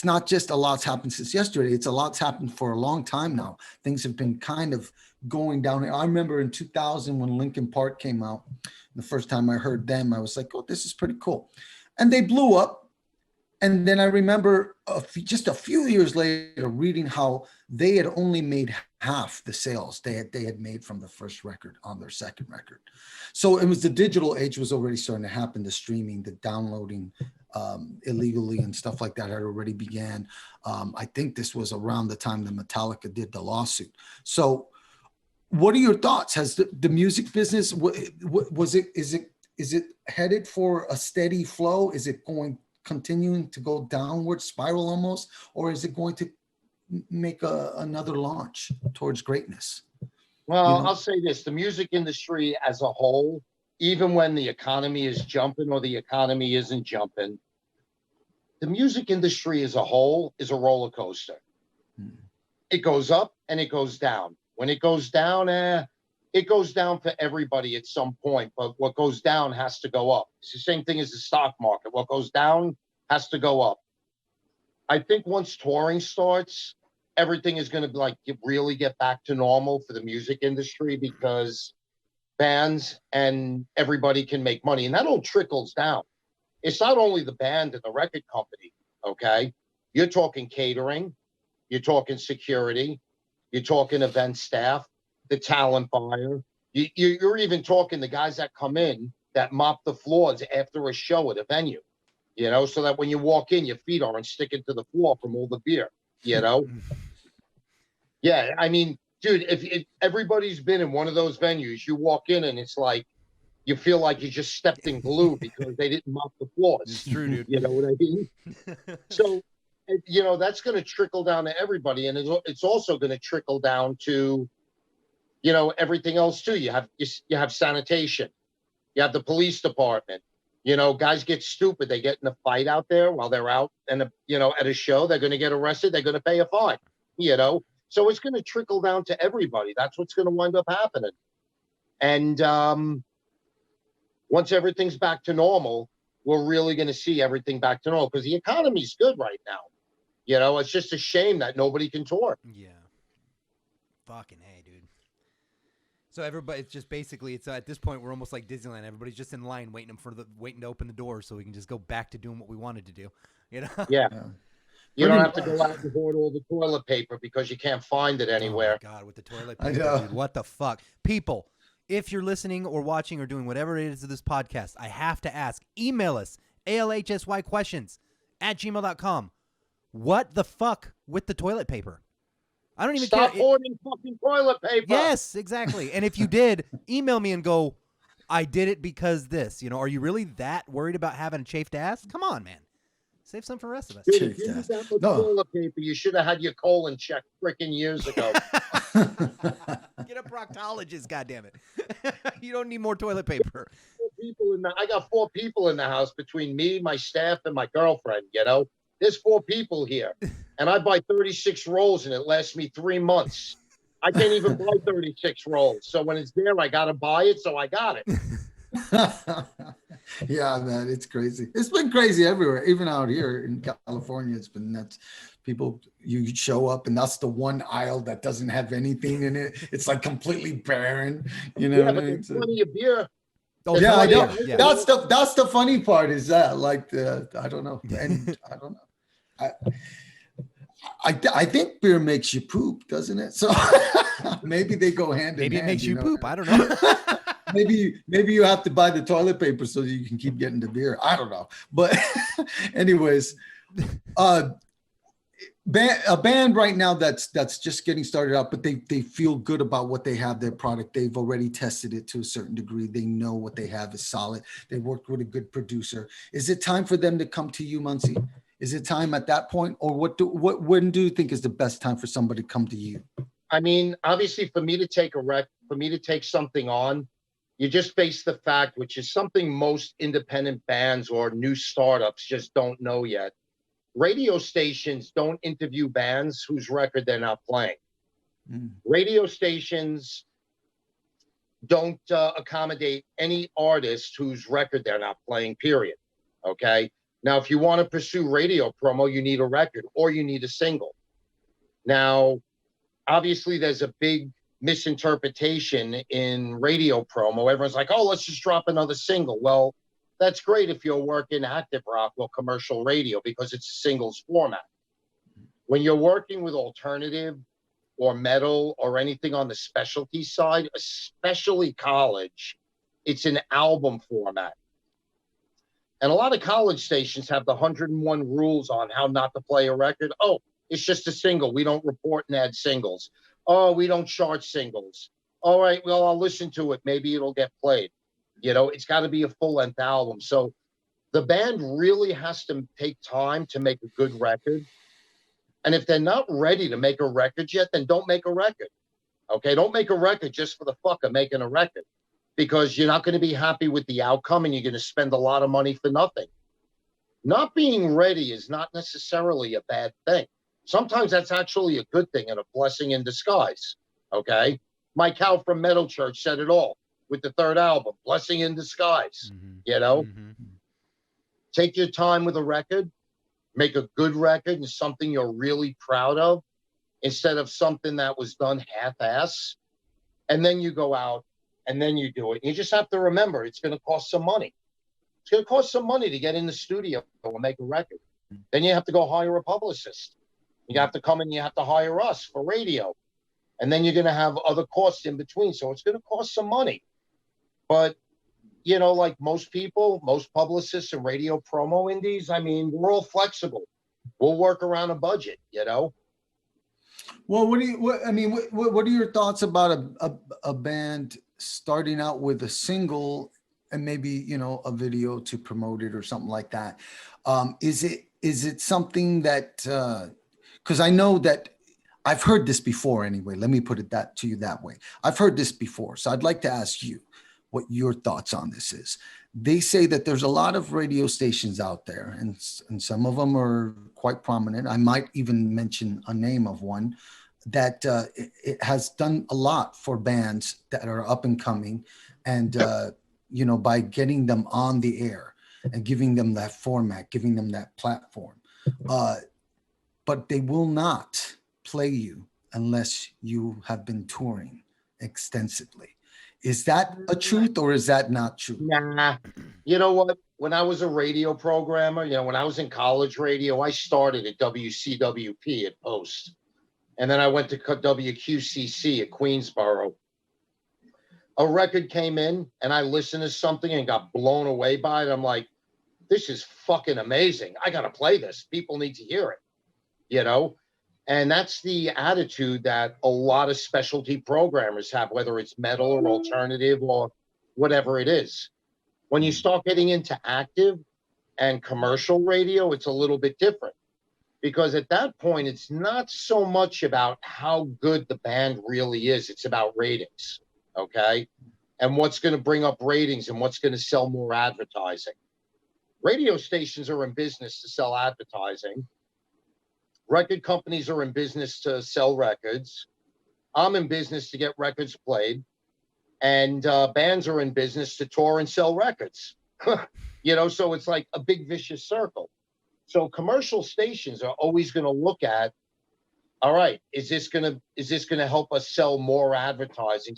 not just a lot's happened since yesterday. It's a lot's happened for a long time now. Things have been kind of going down. I remember in 2000 when Linkin Park came out, the first time I heard them, I was like, "Oh, this is pretty cool," and they blew up. And then I remember just a few years later reading how they had only made half the sales they had made from the first record on their second record. So it was the digital age was already starting to happen. The streaming, the downloading illegally and stuff like that had already began. I think this was around the time that Metallica did the lawsuit. So what are your thoughts? Has the music business, is it headed for a steady flow? Is it continuing to go downward spiral almost, or is it going to make another launch towards greatness? Well, I'll say this, the music industry as a whole, even when the economy is jumping or the economy isn't jumping, the music industry as a whole is a roller coaster. It goes up and it goes down. When it goes down, it goes down for everybody at some point, but what goes down has to go up. It's the same thing as the stock market. What goes down has to go up. I think once touring starts, everything is going to really get back to normal for the music industry, because bands and everybody can make money, and that all trickles down. It's not only the band and the record company, okay? You're talking catering, you're talking security, you're talking event staff, the talent buyer. You're even talking the guys that come in that mop the floors after a show at a venue, you know, so that when you walk in, your feet aren't sticking to the floor from all the beer, you know? Yeah, I mean, dude, if everybody's been in one of those venues, you walk in and it's like, you feel like you just stepped in glue because they didn't mop the floors. It's true, dude. You know what I mean? So, you know, that's going to trickle down to everybody. And it's also going to trickle down to, you know, everything else too. You have sanitation. You have the police department. You know, guys get stupid. They get in a fight out there while they're out and, you know, at a show. They're going to get arrested. They're going to pay a fine, you know. So it's going to trickle down to everybody. That's what's going to wind up happening. And once everything's back to normal, we're really going to see everything back to normal because the economy's good right now. You know, it's just a shame that nobody can tour. Yeah. Fucking hey, dude. So everybody, it's just basically, it's at this point we're almost like Disneyland. Everybody's just in line waiting to open the door so we can just go back to doing what we wanted to do. You know? Yeah. You don't have to go out and hoard all the toilet paper because you can't find it anywhere. Oh my God, with the toilet paper, dude, what the fuck? People, if you're listening or watching or doing whatever it is to this podcast, I have to ask, email us, alhsyquestions@gmail.com. What the fuck with the toilet paper? I don't even Stop care. hoarding fucking toilet paper. Yes, exactly. And if you did, email me and go, I did it because this. You know, are you really that worried about having a chafed ass? Come on, man. Save some for the rest of us. Dude, if you did that with toilet paper, you should have had your colon checked freaking years ago. Get a proctologist, goddammit. You don't need more toilet paper. I got 4 people in the house between me, my staff, and my girlfriend, you know. There's 4 people here. And I buy 36 rolls and it lasts me 3 months. I can't even buy 36 rolls. So when it's there, I got to buy it. So I got it. Yeah, man, it's crazy. It's been crazy everywhere, even out here in California. It's been nuts. People, you show up and that's the one aisle that doesn't have anything in it. It's like completely barren. You know, yeah, but there's plenty of beer. Oh, yeah, I know. Yeah. That's the funny part is that, like, I don't know, and I don't know. I think beer makes you poop, doesn't it? So maybe they go hand in hand. Maybe it makes you poop. I don't know. maybe you have to buy the toilet paper so you can keep getting the beer. I don't know. But anyways, a band right now that's just getting started out, but they feel good about what they have, their product. They've already tested it to a certain degree. They know what they have is solid. They worked with a good producer. Is it time for them to come to you, Munsey? Is it time at that point, or when do you think is the best time for somebody to come to you? I mean, obviously, for me to take something on, you just face the fact, which is something most independent bands or new startups just don't know yet. Radio stations don't interview bands whose record they're not playing. Radio stations don't accommodate any artist whose record they're not playing, period. Okay? Now, if you want to pursue radio promo, you need a record or you need a single. Now, obviously, there's a big misinterpretation in radio promo. Everyone's like, oh, let's just drop another single. Well, that's great if you're working active rock or commercial radio because it's a singles format. When you're working with alternative or metal or anything on the specialty side, especially college, it's an album format. And a lot of college stations have the 101 rules on how not to play a record. Oh, it's just a single. We don't report and add singles. Oh, we don't chart singles. All right, well, I'll listen to it. Maybe it'll get played. You know, it's got to be a full-length album. So the band really has to take time to make a good record. And if they're not ready to make a record yet, then don't make a record. Okay, don't make a record just for the fuck of making a record, because you're not going to be happy with the outcome and you're going to spend a lot of money for nothing. Not being ready is not necessarily a bad thing. Sometimes that's actually a good thing and a blessing in disguise. Okay, Mike Howe from Metal Church said it all with the third album, blessing in disguise. You know, take your time with a record, make a good record and something you're really proud of, instead of something that was done half-ass. And then you go out and then you do it. You just have to remember, it's going to cost some money. It's going to cost some money to get in the studio and make a record. Then you have to go hire a publicist. You have to come and you have to hire us for radio. And then you're going to have other costs in between. So it's going to cost some money. But you know, like most people, most publicists and radio promo indies, I mean, we're all flexible. We'll work around a budget, you know? Well, what are your thoughts about a band starting out with a single and maybe, you know, a video to promote it or something like that? Is it something that, because I know that I've heard this before anyway. Let me put it to you that way. I've heard this before. So I'd like to ask you what your thoughts on this is. They say that there's a lot of radio stations out there, and some of them are quite prominent. I might even mention a name of one that it has done a lot for bands that are up and coming, and you know, by getting them on the air and giving them that format, giving them that platform. But they will not play you unless you have been touring extensively. Is that a truth or is that not true? Nah. You know what? When I was a radio programmer, you know, when I was in college radio, I started at WCWP at Post. And then I went to WQCC at Queensboro. A record came in and I listened to something and got blown away by it. I'm like, this is fucking amazing. I got to play this. People need to hear it, you know? And that's the attitude that a lot of specialty programmers have, whether it's metal or alternative or whatever it is. When you start getting into active and commercial radio, it's a little bit different, because at that point, it's not so much about how good the band really is. It's about ratings, okay? And what's going to bring up ratings and what's going to sell more advertising. Radio stations are in business to sell advertising. Record companies are in business to sell records. I'm in business to get records played. And bands are in business to tour and sell records. You know, so it's like a big vicious circle. So commercial stations are always going to look at, all right, is this going to help us sell more advertising?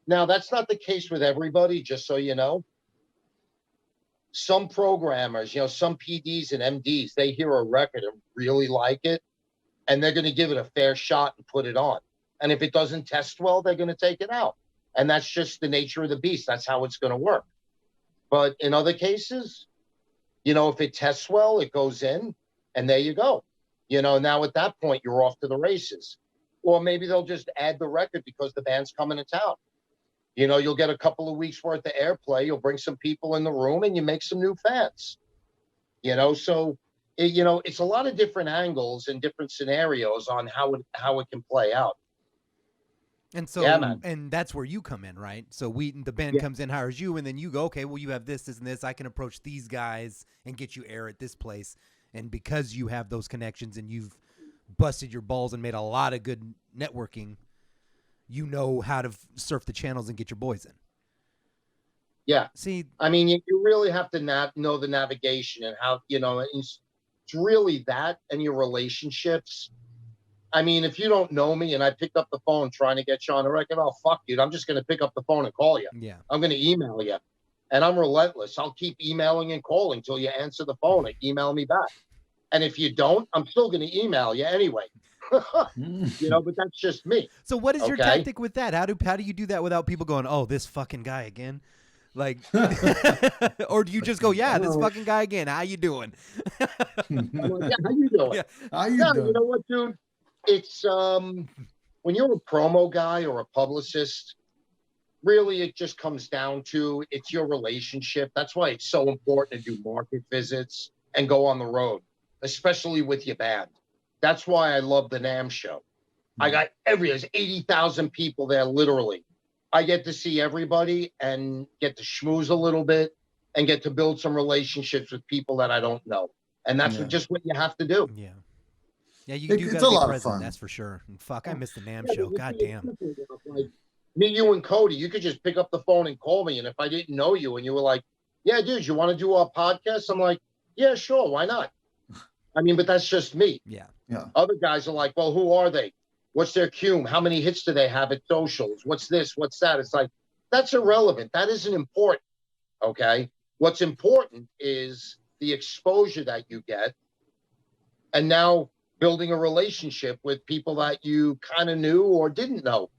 Now, that's not the case with everybody, just so you know. Some programmers, you know, some PDs and MDs, they hear a record and really like it, and they're going to give it a fair shot and put it on. And if it doesn't test well, they're going to take it out. And that's just the nature of the beast. That's how it's going to work. But in other cases, you know, if it tests well, it goes in, and there you go. You know, now at that point, you're off to the races. Or maybe they'll just add the record because the band's coming to town. You know, you'll get a couple of weeks worth of airplay. You'll bring some people in the room and you make some new fans. You know, so, you know, it's a lot of different angles and different scenarios on how it can play out. And so, yeah, man. And that's where you come in, right? So the band comes in, hires you, and then you go, okay, well, you have this, this, and this. I can approach these guys and get you air at this place. And because you have those connections and you've busted your balls and made a lot of good networking, you know how to surf the channels and get your boys in. Yeah. See, I mean, you really have to know the navigation and how, you know, it's really that and your relationships. I mean, if you don't know me and I picked up the phone trying to get you on a record, oh, fuck, dude, I'm just going to pick up the phone and call you. Yeah. I'm going to email you. And I'm relentless. I'll keep emailing and calling until you answer the phone and email me back. And if you don't, I'm still going to email you anyway. You know, but that's just me. So what is your tactic with that? How do you do that without people going, oh, this fucking guy again? Like, or do you just go, yeah, this fucking guy again. How you doing? Yeah, how you doing? Yeah. How you doing? You know what, dude? It's when you're a promo guy or a publicist, really it just comes down to it's your relationship. That's why it's so important to do market visits and go on the road, especially with your band. That's why I love the NAMM show. I got there's 80,000 people there, literally. I get to see everybody and get to schmooze a little bit and get to build some relationships with people that I don't know. And that's just what you have to do. Yeah. Yeah, you do it's gotta a be lot present, of fun. that's for sure. And fuck, I missed the NAMM show. God damn. Like, me, you, and Cody, you could just pick up the phone and call me. And if I didn't know you and you were like, yeah, dude, you want to do our podcast? I'm like, yeah, sure. Why not? I mean, but that's just me. Yeah. Yeah. Other guys are like, well, who are they? What's their cume? How many hits do they have at socials? What's this? What's that? It's like, that's irrelevant. That isn't important. Okay. What's important is the exposure that you get. And now building a relationship with people that you kind of knew or didn't know.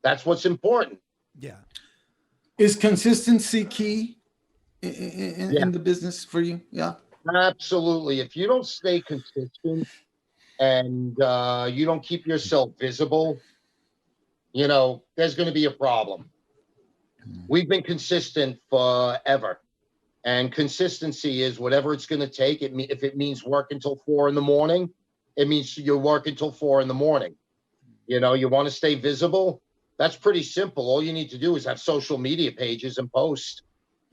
That's what's important. Yeah. Is consistency key Yeah, in the business for you? Yeah. absolutely. If you don't stay consistent and you don't keep yourself visible, there's going to be a problem. We've been consistent forever. And consistency is whatever it's going to take. If it means work until 4 in the morning, it means you work until 4 in the morning. You want to stay visible. That's pretty simple. All you need to do is have social media pages and post,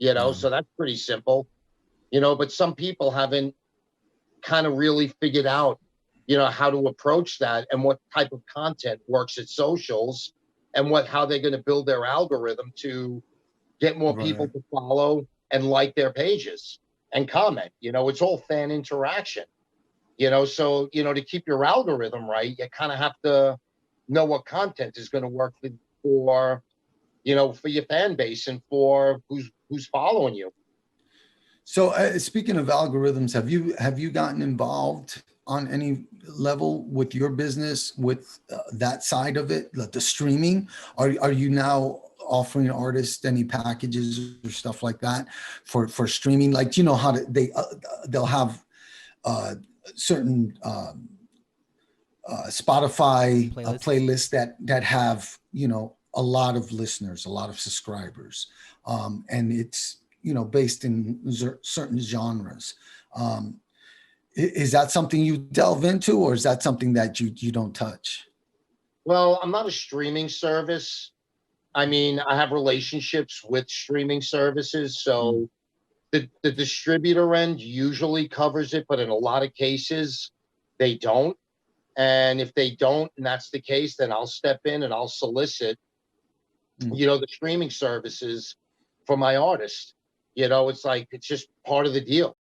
so that's pretty simple, but some people haven't kind of really figured out, how to approach that and what type of content works at socials and how they're going to build their algorithm to get more people to follow and like their pages and comment. It's all fan interaction, so, to keep your algorithm right, you kind of have to know what content is going to work for your fan base and for who's following you. So speaking of algorithms, have you gotten involved on any level with your business with that side of it, like the streaming? Are you now offering artists any packages or stuff like that for streaming? Like, how they'll have certain Spotify playlists that have, a lot of listeners, a lot of subscribers. And it's, based in certain genres. Is that something you delve into, or is that something that you don't touch? Well, I'm not a streaming service. I mean, I have relationships with streaming services. So the distributor end usually covers it, but in a lot of cases, they don't. And if they don't, and that's the case, then I'll step in and I'll solicit, the streaming services for my artist. It's just part of the deal.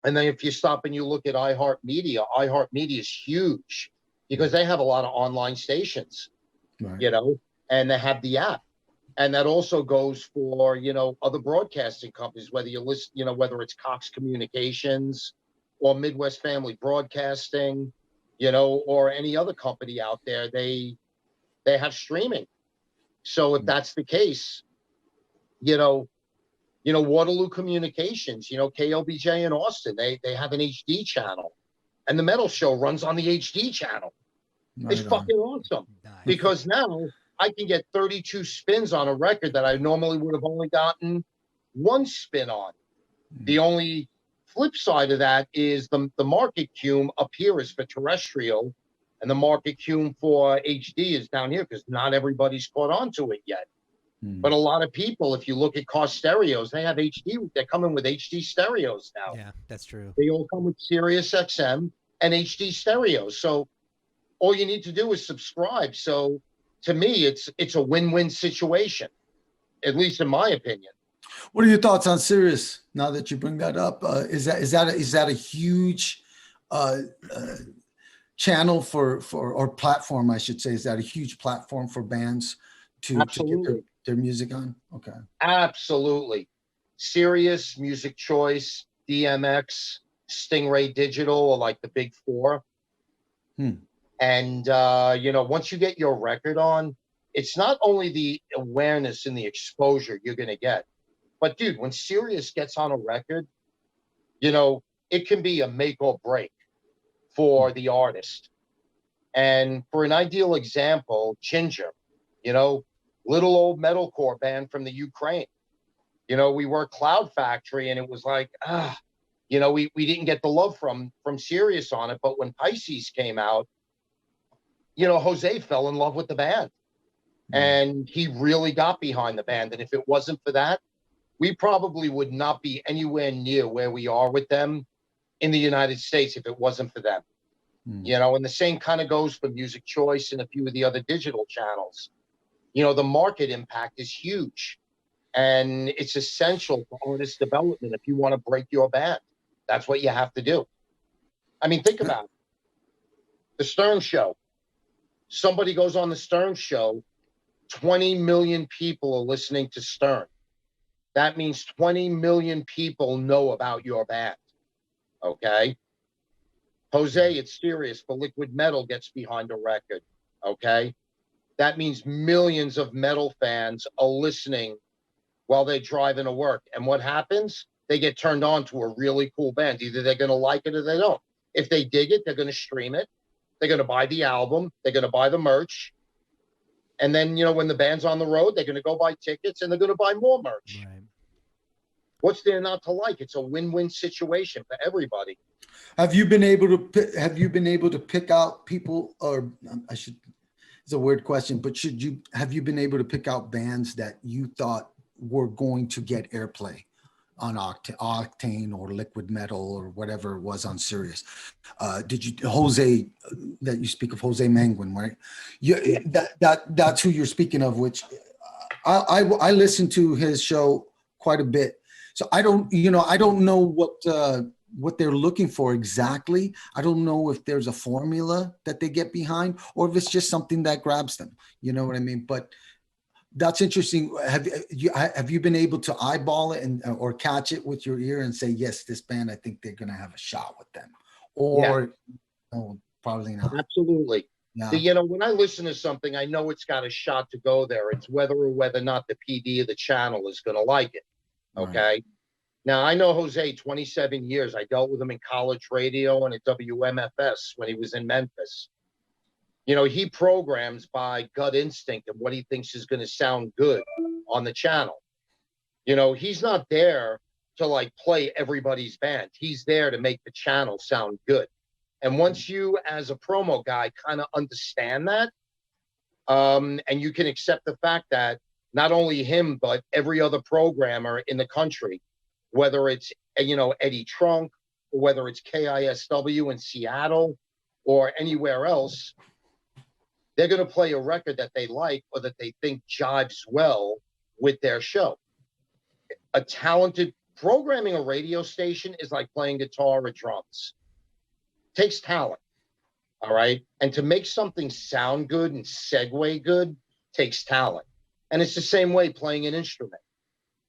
And then if you stop and you look at iHeartMedia is huge because they have a lot of online stations, and they have the app. And that also goes for, other broadcasting companies, whether you list, whether it's Cox Communications or Midwest Family Broadcasting, or any other company out there, they have streaming. So if that's the case, Waterloo Communications, KLBJ in Austin, they have an HD channel, and the Metal Show runs on the HD channel. It's fucking awesome because now I can get 32 spins on a record that I normally would have only gotten one spin on. The only flip side of that is the market cume up here is for terrestrial, and the market cume for HD is down here because not everybody's caught on to it yet. But a lot of people, if you look at car stereos, they have HD. They're coming with HD stereos now. Yeah, that's true. They all come with Sirius XM and HD stereos. So all you need to do is subscribe. So to me, it's a win-win situation, at least in my opinion. What are your thoughts on Sirius now that you bring that up? Is that a huge channel or platform, I should say? Is that a huge platform for bands to get their music on? Okay. Absolutely. Sirius, Music Choice, DMX, Stingray Digital are like the big four. And, once you get your record on, it's not only the awareness and the exposure you're going to get, but dude, when Sirius gets on a record, it can be a make or break for the artist. And for an ideal example, Ginger, little old metalcore band from the Ukraine. We were Cloud Factory, and it was like, we didn't get the love from Sirius on it. But when Pisces came out, Jose fell in love with the band, and he really got behind the band. And if it wasn't for that, we probably would not be anywhere near where we are with them in the United States if it wasn't for them. And the same kind of goes for Music Choice and a few of the other digital channels. The market impact is huge, and it's essential for artist development. If you want to break your band, that's what you have to do. I mean, think about it. The Stern Show. Somebody goes on the Stern Show, 20 million people are listening to Stern. That means 20 million people know about your band. Okay? Jose, it's serious, but Liquid Metal gets behind a record. Okay? that means millions of metal fans are listening while they're driving to work. And what happens? They get turned on to a really cool band. Either they're going to like it or they don't. If they dig it, they're going to stream it. They're going to buy the album. They're going to buy the merch. And then, you know, when the band's on the road, they're going to go buy tickets and they're going to buy more merch. Right. What's there not to like? It's a win-win situation for everybody. Have you been able to pick out people, or it's a weird question, but have you been able to pick out bands that you thought were going to get airplay on Octane or Liquid Metal or whatever it was on Sirius? Jose, that you speak of, Jose Manguin, right? That's who you're speaking of, which I listened to his show quite a bit. So I don't know what they're looking for exactly. I don't know if there's a formula that they get behind or if it's just something that grabs them. You know what I mean? But that's interesting. Have you been able to eyeball it or catch it with your ear and say, yes, this band, I think they're going to have a shot with them, or no, probably not. Absolutely. Yeah. So, you know, when I listen to something, I know it's got a shot to go there. It's whether or not the PD of the channel is going to like it. Okay. Right. Now, I know Jose 27 years. I dealt with him in college radio and at WMFS when he was in Memphis. You know, he programs by gut instinct of what he thinks is going to sound good on the channel. You know, he's not there to like play everybody's band. He's there to make the channel sound good. And once you, as a promo guy, kind of understand that, and you can accept the fact that not only him, but every other programmer in the country, whether it's, you know, Eddie Trunk, or whether it's KISW in Seattle or anywhere else, they're going to play a record that they like or that they think jives well with their show. A talented programming a radio station is like playing guitar or drums. It takes talent. All right. And to make something sound good and segue good takes talent. And it's the same way playing an instrument,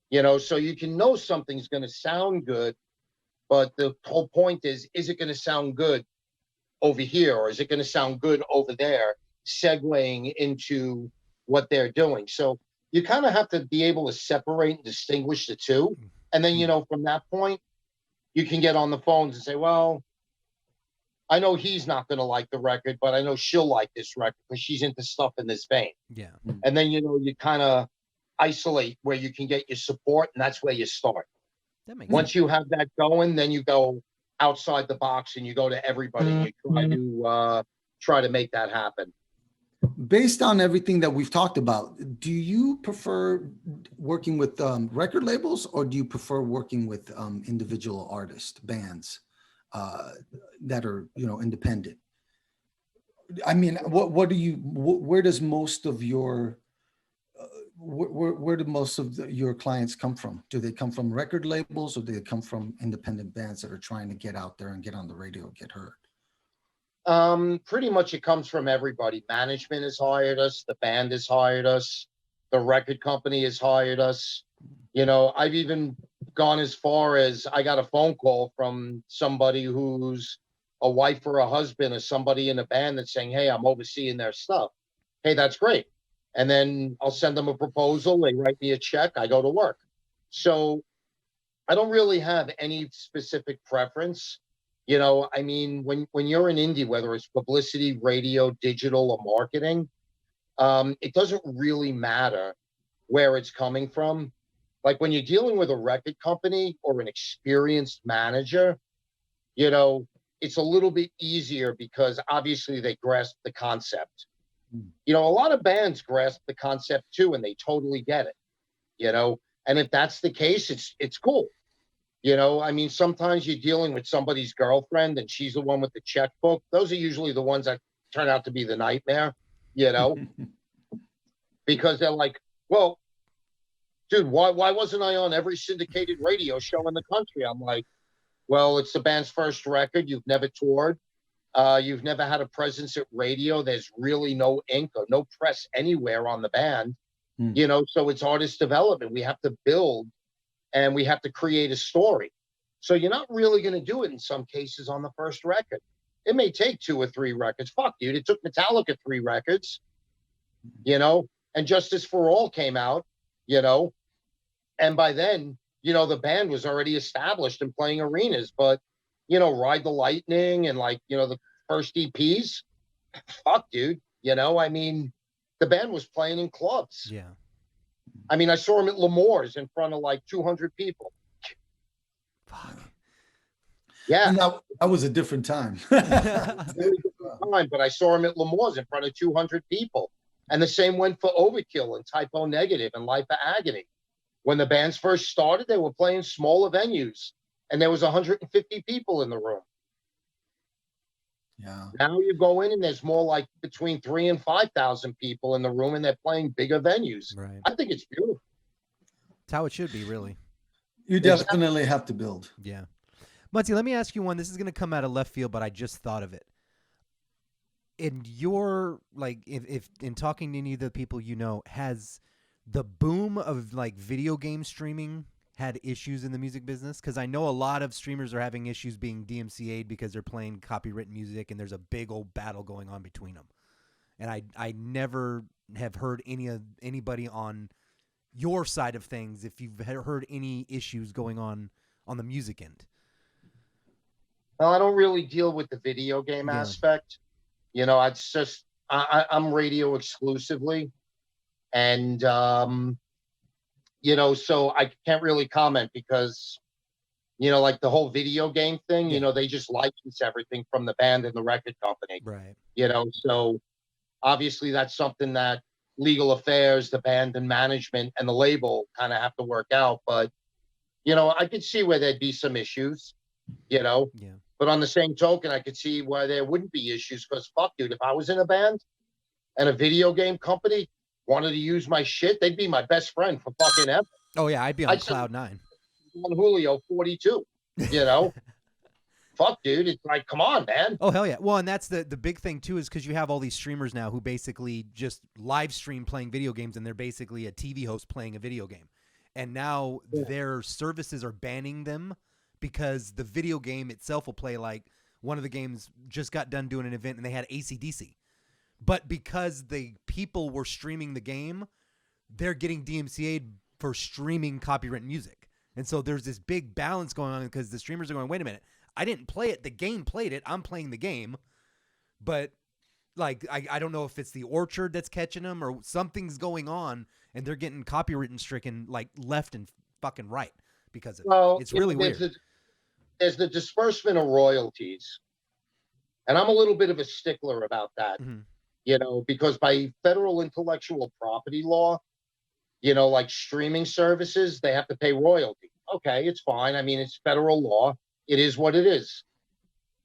you know, so you can know something's going to sound good, but the whole point is it going to sound good over here, or is it going to sound good over there, segueing into what they're doing? So you kind of have to be able to separate and distinguish the two. And then, you know, from that point, you can get on the phones and say, well, I know he's not going to like the record, but I know she'll like this record because she's into stuff in this vein. Yeah. And then, you know, you kind of isolate where you can get your support, and that's where you start. That makes Once sense. you have that going, then you go outside the box and you go to everybody and you try to make that happen. Based on everything that we've talked about, do you prefer working with record labels, or do you prefer working with individual artists, bands that are, you know, independent? I mean, where does most of your where do most of your clients come from? Do they come from record labels, or do they come from independent bands that are trying to get out there and get on the radio, get heard? Pretty much it comes from everybody. Management has hired us. The band has hired us. The record company has hired us. You know, I've even gone as far as I got a phone call from somebody who's a wife or a husband or somebody in a band that's saying, hey, I'm overseeing their stuff. Hey, that's great. And then I'll send them a proposal. They write me a check. I go to work. So I don't really have any specific preference. You know, I mean, when you're in indie, whether it's publicity, radio, digital, or marketing, it doesn't really matter where it's coming from. Like when you're dealing with a record company or an experienced manager, you know, it's a little bit easier because obviously they grasp the concept. You know, a lot of bands grasp the concept too, and they totally get it, you know, and if that's the case, it's cool. You know, I mean, sometimes you're dealing with somebody's girlfriend and she's the one with the checkbook. Those are usually the ones that turn out to be the nightmare, you know, because they're like, well, dude, why wasn't I on every syndicated radio show in the country? I'm like, well, it's the band's first record. You've never toured. You've never had a presence at radio. There's really no ink or no press anywhere on the band, you know, so it's artist development. We have to build and we have to create a story. So you're not really going to do it in some cases on the first record. It may take 2 or 3 records. Fuck, dude, it took Metallica 3 records. you know, and Justice for All came out, you know, and by then, you know, the band was already established and playing arenas, but, you know, Ride the Lightning and like, you know, the first EPs, fuck, dude, you know, I mean, the band was playing in clubs. Yeah. I mean, I saw him at Lemore's in front of like 200 people. Fuck. Yeah. And that was a different time. Very different time, but I saw him at Lemore's in front of 200 people. And the same went for Overkill and Typo Negative and Life of Agony. When the bands first started, they were playing smaller venues, and there was 150 people in the room. Yeah. Now you go in, and there's more like between 3,000 and 5,000 people in the room, and they're playing bigger venues. Right. I think it's beautiful. It's how it should be, really. You definitely have to build. Yeah. Munsey, let me ask you one. This is going to come out of left field, but I just thought of it. In your, like, if in talking to any of the people you know, has the boom of, like, video game streaming had issues in the music business? Because I know a lot of streamers are having issues being DMCA'd because they're playing copywritten music, and there's a big old battle going on between them. And I never have heard anybody on your side of things if you've heard any issues going on the music end. Well, I don't really deal with the video game aspect. You know, it's just I'm radio exclusively, and you know, so I can't really comment because, you know, like the whole video game thing, you know, they just license everything from the band and the record company. Right. You know, so obviously that's something that legal affairs, the band and management and the label kind of have to work out. But, you know, I could see where there'd be some issues, you know. Yeah. But on the same token, I could see why there wouldn't be issues because, fuck, dude, if I was in a band and a video game company wanted to use my shit, they'd be my best friend for fucking ever. Oh, yeah, I'd be on cloud nine. On Julio 42, you know? Fuck, dude, it's like, come on, man. Oh, hell yeah. Well, and that's the big thing, too, is because you have all these streamers now who basically just live stream playing video games, and they're basically a TV host playing a video game. And now their services are banning them because the video game itself will play like one of the games just got done doing an event and they had AC/DC. But because the people were streaming the game, they're getting DMCA'd for streaming copyrighted music. And so there's this big balance going on because the streamers are going, wait a minute, I didn't play it. The game played it. I'm playing the game. But like, I don't know if it's the orchard that's catching them or something's going on and they're getting copyright stricken like left and fucking right because of it. It's really weird. There's the disbursement of royalties. And I'm a little bit of a stickler about that, you know, because by federal intellectual property law, you know, like streaming services, they have to pay royalty. Okay, it's fine. I mean, it's federal law. It is what it is.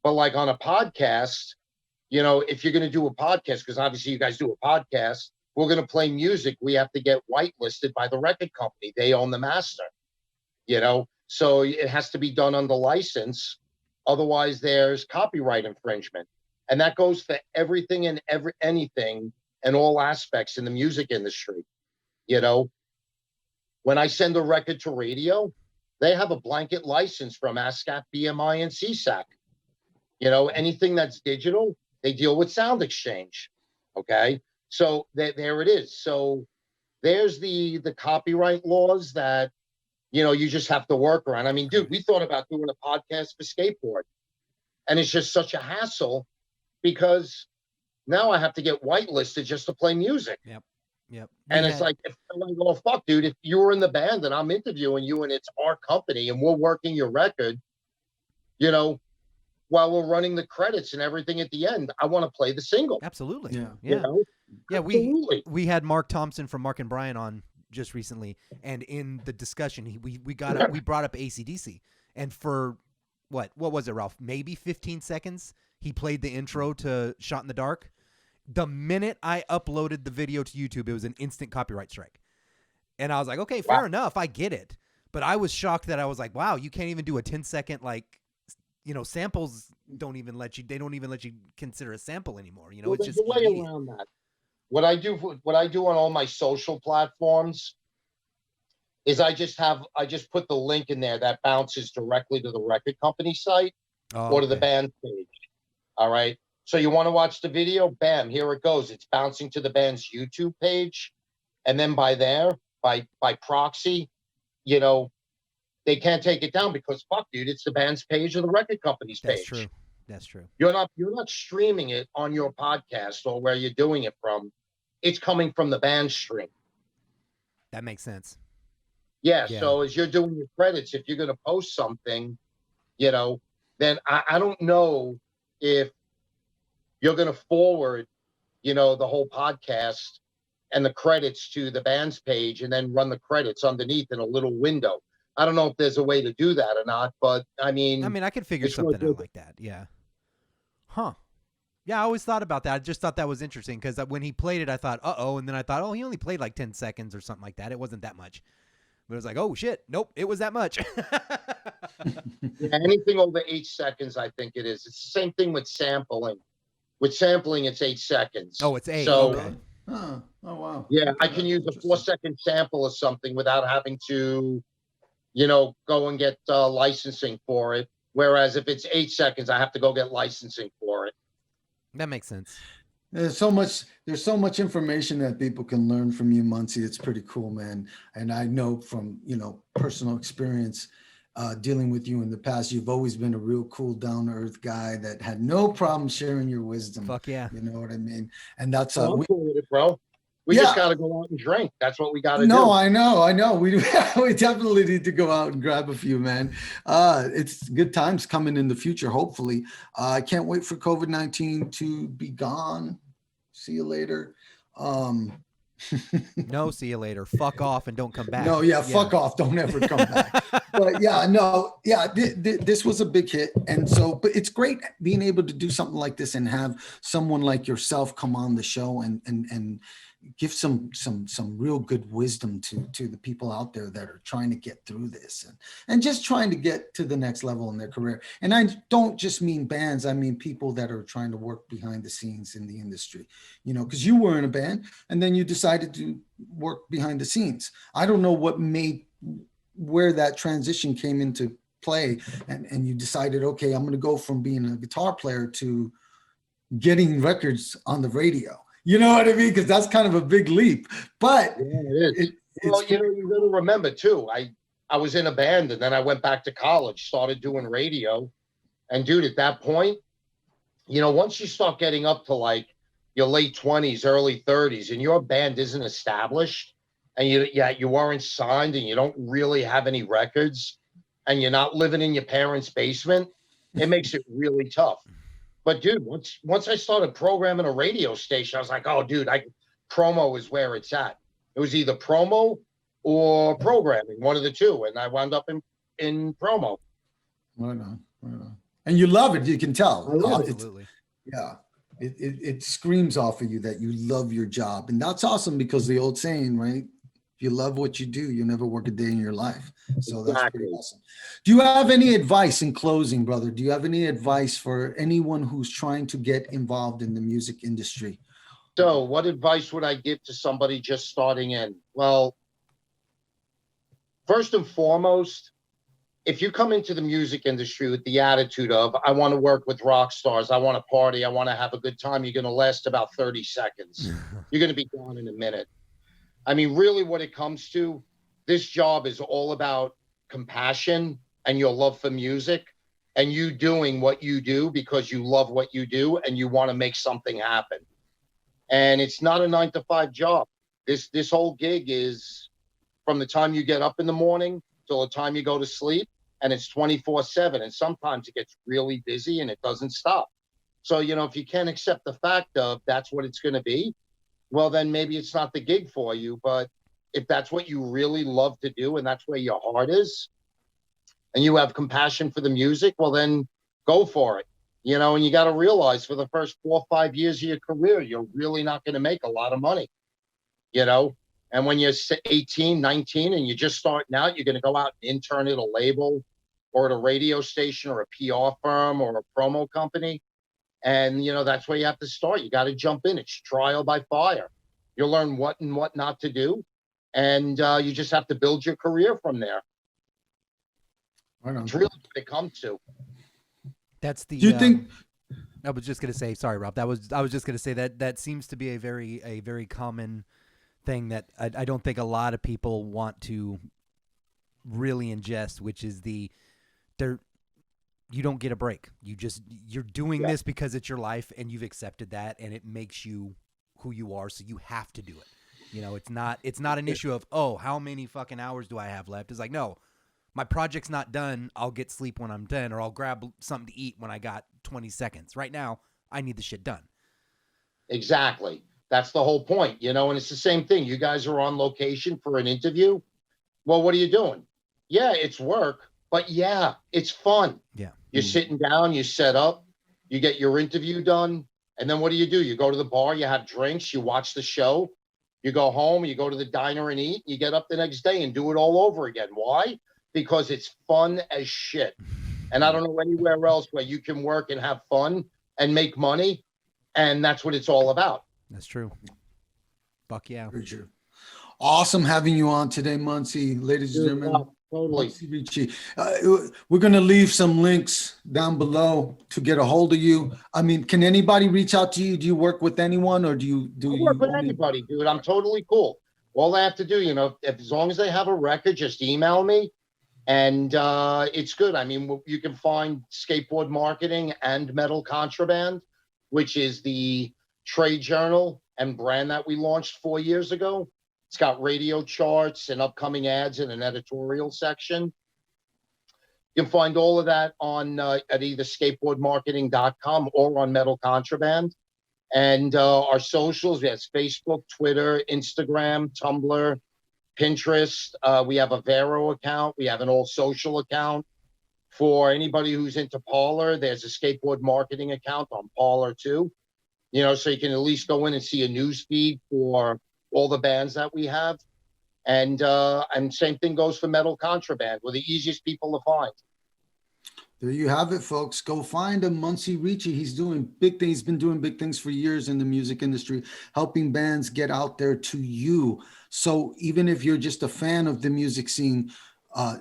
But like on a podcast, you know, if you're going to do a podcast, because obviously you guys do a podcast, we're going to play music. We have to get whitelisted by the record company. They own the master, you know, so it has to be done under license. Otherwise, there's copyright infringement. And that goes for everything and anything and all aspects in the music industry. You know, when I send a record to radio, they have a blanket license from ASCAP, BMI, and CSAC. You know, anything that's digital, they deal with sound exchange. Okay, so there it is. So there's the copyright laws that, you know, you just have to work around. I mean, dude, we thought about doing a podcast for Skateboard, and it's just such a hassle because now I have to get whitelisted just to play music. Yep. And it's like, if I'm going to go, fuck, dude, if you were in the band and I'm interviewing you and it's our company and we're working your record, you know, while we're running the credits and everything at the end, I want to play the single. Absolutely. Yeah. Yeah. You know? Yeah. Absolutely. We had Mark Thompson from Mark and Brian on just recently. And in the discussion, we brought up AC/DC. And for what was it, Ralph? Maybe 15 seconds. He played the intro to Shot in the Dark. The minute I uploaded the video to YouTube, it was an instant copyright strike. And I was like, okay, fair enough. I get it. But I was shocked that I was like, wow, you can't even do a 10-second, like, you know, samples they don't even let you consider a sample anymore. You know, Well, it's there's just a way around that. What I do on all my social platforms is I just put the link in there that bounces directly to the record company site or to the band page. All right. So you want to watch the video? Bam, here it goes. It's bouncing to the band's YouTube page. And then by proxy, you know, they can't take it down because fuck, dude, it's the band's page or the record company's page. That's true. That's true. You're not streaming it on your podcast or where you're doing it from. It's coming from the band stream. That makes sense. Yeah. So as you're doing your credits, if you're going to post something, you know, then I don't know if you're going to forward, you know, the whole podcast and the credits to the band's page and then run the credits underneath in a little window. I don't know if there's a way to do that or not, but I mean, I could figure something out like that. Yeah. Huh. Yeah, I always thought about that. I just thought that was interesting because when he played it, I thought, uh-oh. And then I thought, oh, he only played like 10 seconds or something like that. It wasn't that much. But it was like, oh, shit. Nope, it was that much. Yeah, anything over 8 seconds, I think it is. It's the same thing with sampling. With sampling, it's 8 seconds. Oh, it's 8. So, okay. Oh wow. Yeah, I can use a 4-second sample of something without having to, you know, go and get licensing for it. Whereas if it's 8 seconds, I have to go get licensing for it. That makes sense. There's so much information that people can learn from you, Munsey. It's pretty cool, man. And I know from, you know, personal experience dealing with you in the past, you've always been a real cool, down-to-earth guy that had no problem sharing your wisdom. Fuck yeah. You know what I mean? And that's I'm cool with it, bro. We just got to go out and drink. That's what we got to do. No, I know. We definitely need to go out and grab a few, man. It's good times coming in the future, hopefully. I can't wait for COVID-19 to be gone. See you later. No, see you later. Fuck off and don't come back. No, fuck off. Don't ever come back. But this was a big hit. And so, but it's great being able to do something like this and have someone like yourself come on the show and give some real good wisdom to the people out there that are trying to get through this and just trying to get to the next level in their career. And I don't just mean bands. I mean people that are trying to work behind the scenes in the industry, you know, because you were in a band and then you decided to work behind the scenes. I don't know where that transition came into play and you decided, okay, I'm going to go from being a guitar player to getting records on the radio. You know what I mean? Because that's kind of a big leap. But yeah, it is. Well, you know, you got to remember too. I was in a band and then I went back to college, started doing radio. And dude, at that point, you know, once you start getting up to like your late 20s, early 30s, and your band isn't established, and you weren't signed, and you don't really have any records, and you're not living in your parents' basement, it makes it really tough. But dude, once I started programming a radio station, I was like, oh, dude, promo is where it's at. It was either promo or programming, one of the two, and I wound up in promo. Right on. And you love it, you can tell. Absolutely. It screams off of you that you love your job, and that's awesome because the old saying, right? If you love what you do, you never work a day in your life. So that's pretty awesome. Do you have any advice in closing, brother? Do you have any advice for anyone who's trying to get involved in the music industry? So what advice would I give to somebody just starting in? Well, first and foremost, if you come into the music industry with the attitude of, I want to work with rock stars, I want to party, I want to have a good time, you're going to last about 30 seconds. You're going to be gone in a minute. I mean, really what it comes to, this job is all about compassion and your love for music and you doing what you do because you love what you do and you want to make something happen. And it's not a 9-to-5 job. This whole gig is from the time you get up in the morning till the time you go to sleep, and it's 24/7. And sometimes it gets really busy and it doesn't stop. So, you know, if you can't accept the fact of that's what it's going to be, well, then maybe it's not the gig for you. But if that's what you really love to do and that's where your heart is and you have compassion for the music, well, then go for it. You know, and you got to realize for the first 4 or 5 years of your career, you're really not going to make a lot of money, you know. And when you're 18, 19, and you're just starting out, you're going to go out and intern at a label or at a radio station or a PR firm or a promo company. And, you know, that's where you have to start. You got to jump in. It's trial by fire. You'll learn what and what not to do. And you just have to build your career from there. It's really what it comes to. That's the. Do you think? I was just gonna say, sorry, Rob. I was just gonna say that seems to be a very common thing that I don't think a lot of people want to really ingest, which is you don't get a break. You're doing this because it's your life and you've accepted that and it makes you who you are, so you have to do it. You know, it's not an issue of, oh, how many fucking hours do I have left? It's like, no, my project's not done. I'll get sleep when I'm done, or I'll grab something to eat when I got 20 seconds. Right now, I need the shit done. Exactly. That's the whole point, you know, and it's the same thing. You guys are on location for an interview. Well, what are you doing? Yeah, it's work, but yeah, it's fun. Yeah. You're sitting down, you set up, you get your interview done, and then what do? You go to the bar, you have drinks, you watch the show, you go home, you go to the diner and eat, you get up the next day and do it all over again. Why? Because it's fun as shit. And I don't know anywhere else where you can work and have fun and make money, and that's what it's all about. That's true. Fuck yeah. Very true. Awesome having you on today, Munsey. Ladies and gentlemen, Totally. Munsey Ricci. We're going to leave some links down below to get a hold of you. I mean, can anybody reach out to you? Do you work with anyone, or do you work with anybody, dude? I'm totally cool. All they have to do, you know, as long as they have a record, just email me, and it's good. I mean, you can find Skateboard Marketing and Metal Contraband, which is the trade journal and brand that we launched 4 years ago. It's got radio charts and upcoming ads in an editorial section. You can find all of that on at either skateboardmarketing.com or on Metal Contraband. And our socials, we have Facebook, Twitter, Instagram, Tumblr, Pinterest. We have a Vero account. We have an all social account. For anybody who's into Parler, there's a Skateboard Marketing account on Parler too. You know, so you can at least go in and see a news feed for all the bands that we have. And same thing goes for Metal Contraband. We're the easiest people to find. There you have it, folks. Go find him, Munsey Ricci. He's doing big things. He's been doing big things for years in the music industry, helping bands get out there to you. So even if you're just a fan of the music scene,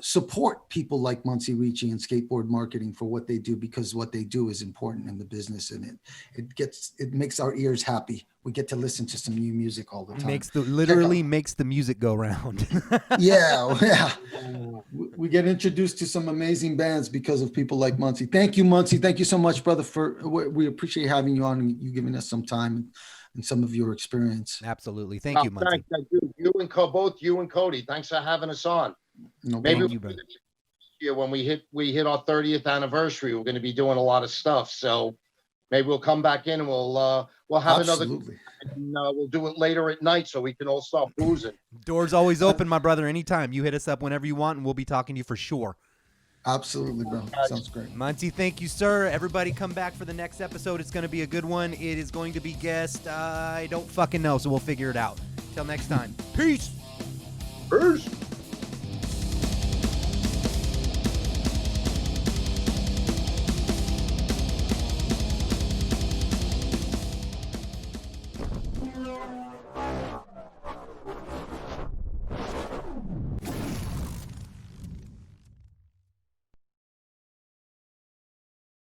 support people like Munsey Ricci and Skateboard Marketing for what they do, because what they do is important in the business, and it makes our ears happy. We get to listen to some new music all the time. Literally makes the music go round. Yeah. We get introduced to some amazing bands because of people like Munsey. Thank you, Munsey. Thank you so much, brother. We appreciate having you on and you giving us some time and some of your experience. Absolutely. Thank you, Munsey. Thanks, both you and Cody. Thanks for having us on. No, maybe when we hit our 30th anniversary, we're going to be doing a lot of stuff. So maybe we'll come back in and we'll have absolutely. another. We'll do it later at night so we can all stop boozing. Door's always open, my brother. Anytime you hit us up, whenever you want, and we'll be talking to you for sure. Absolutely, bro. Sounds great. Munsey, thank you, sir. Everybody come back for the next episode. It's going to be a good one. It is going to be guest. I don't fucking know, so we'll figure it out. Till next time. Peace. Peace.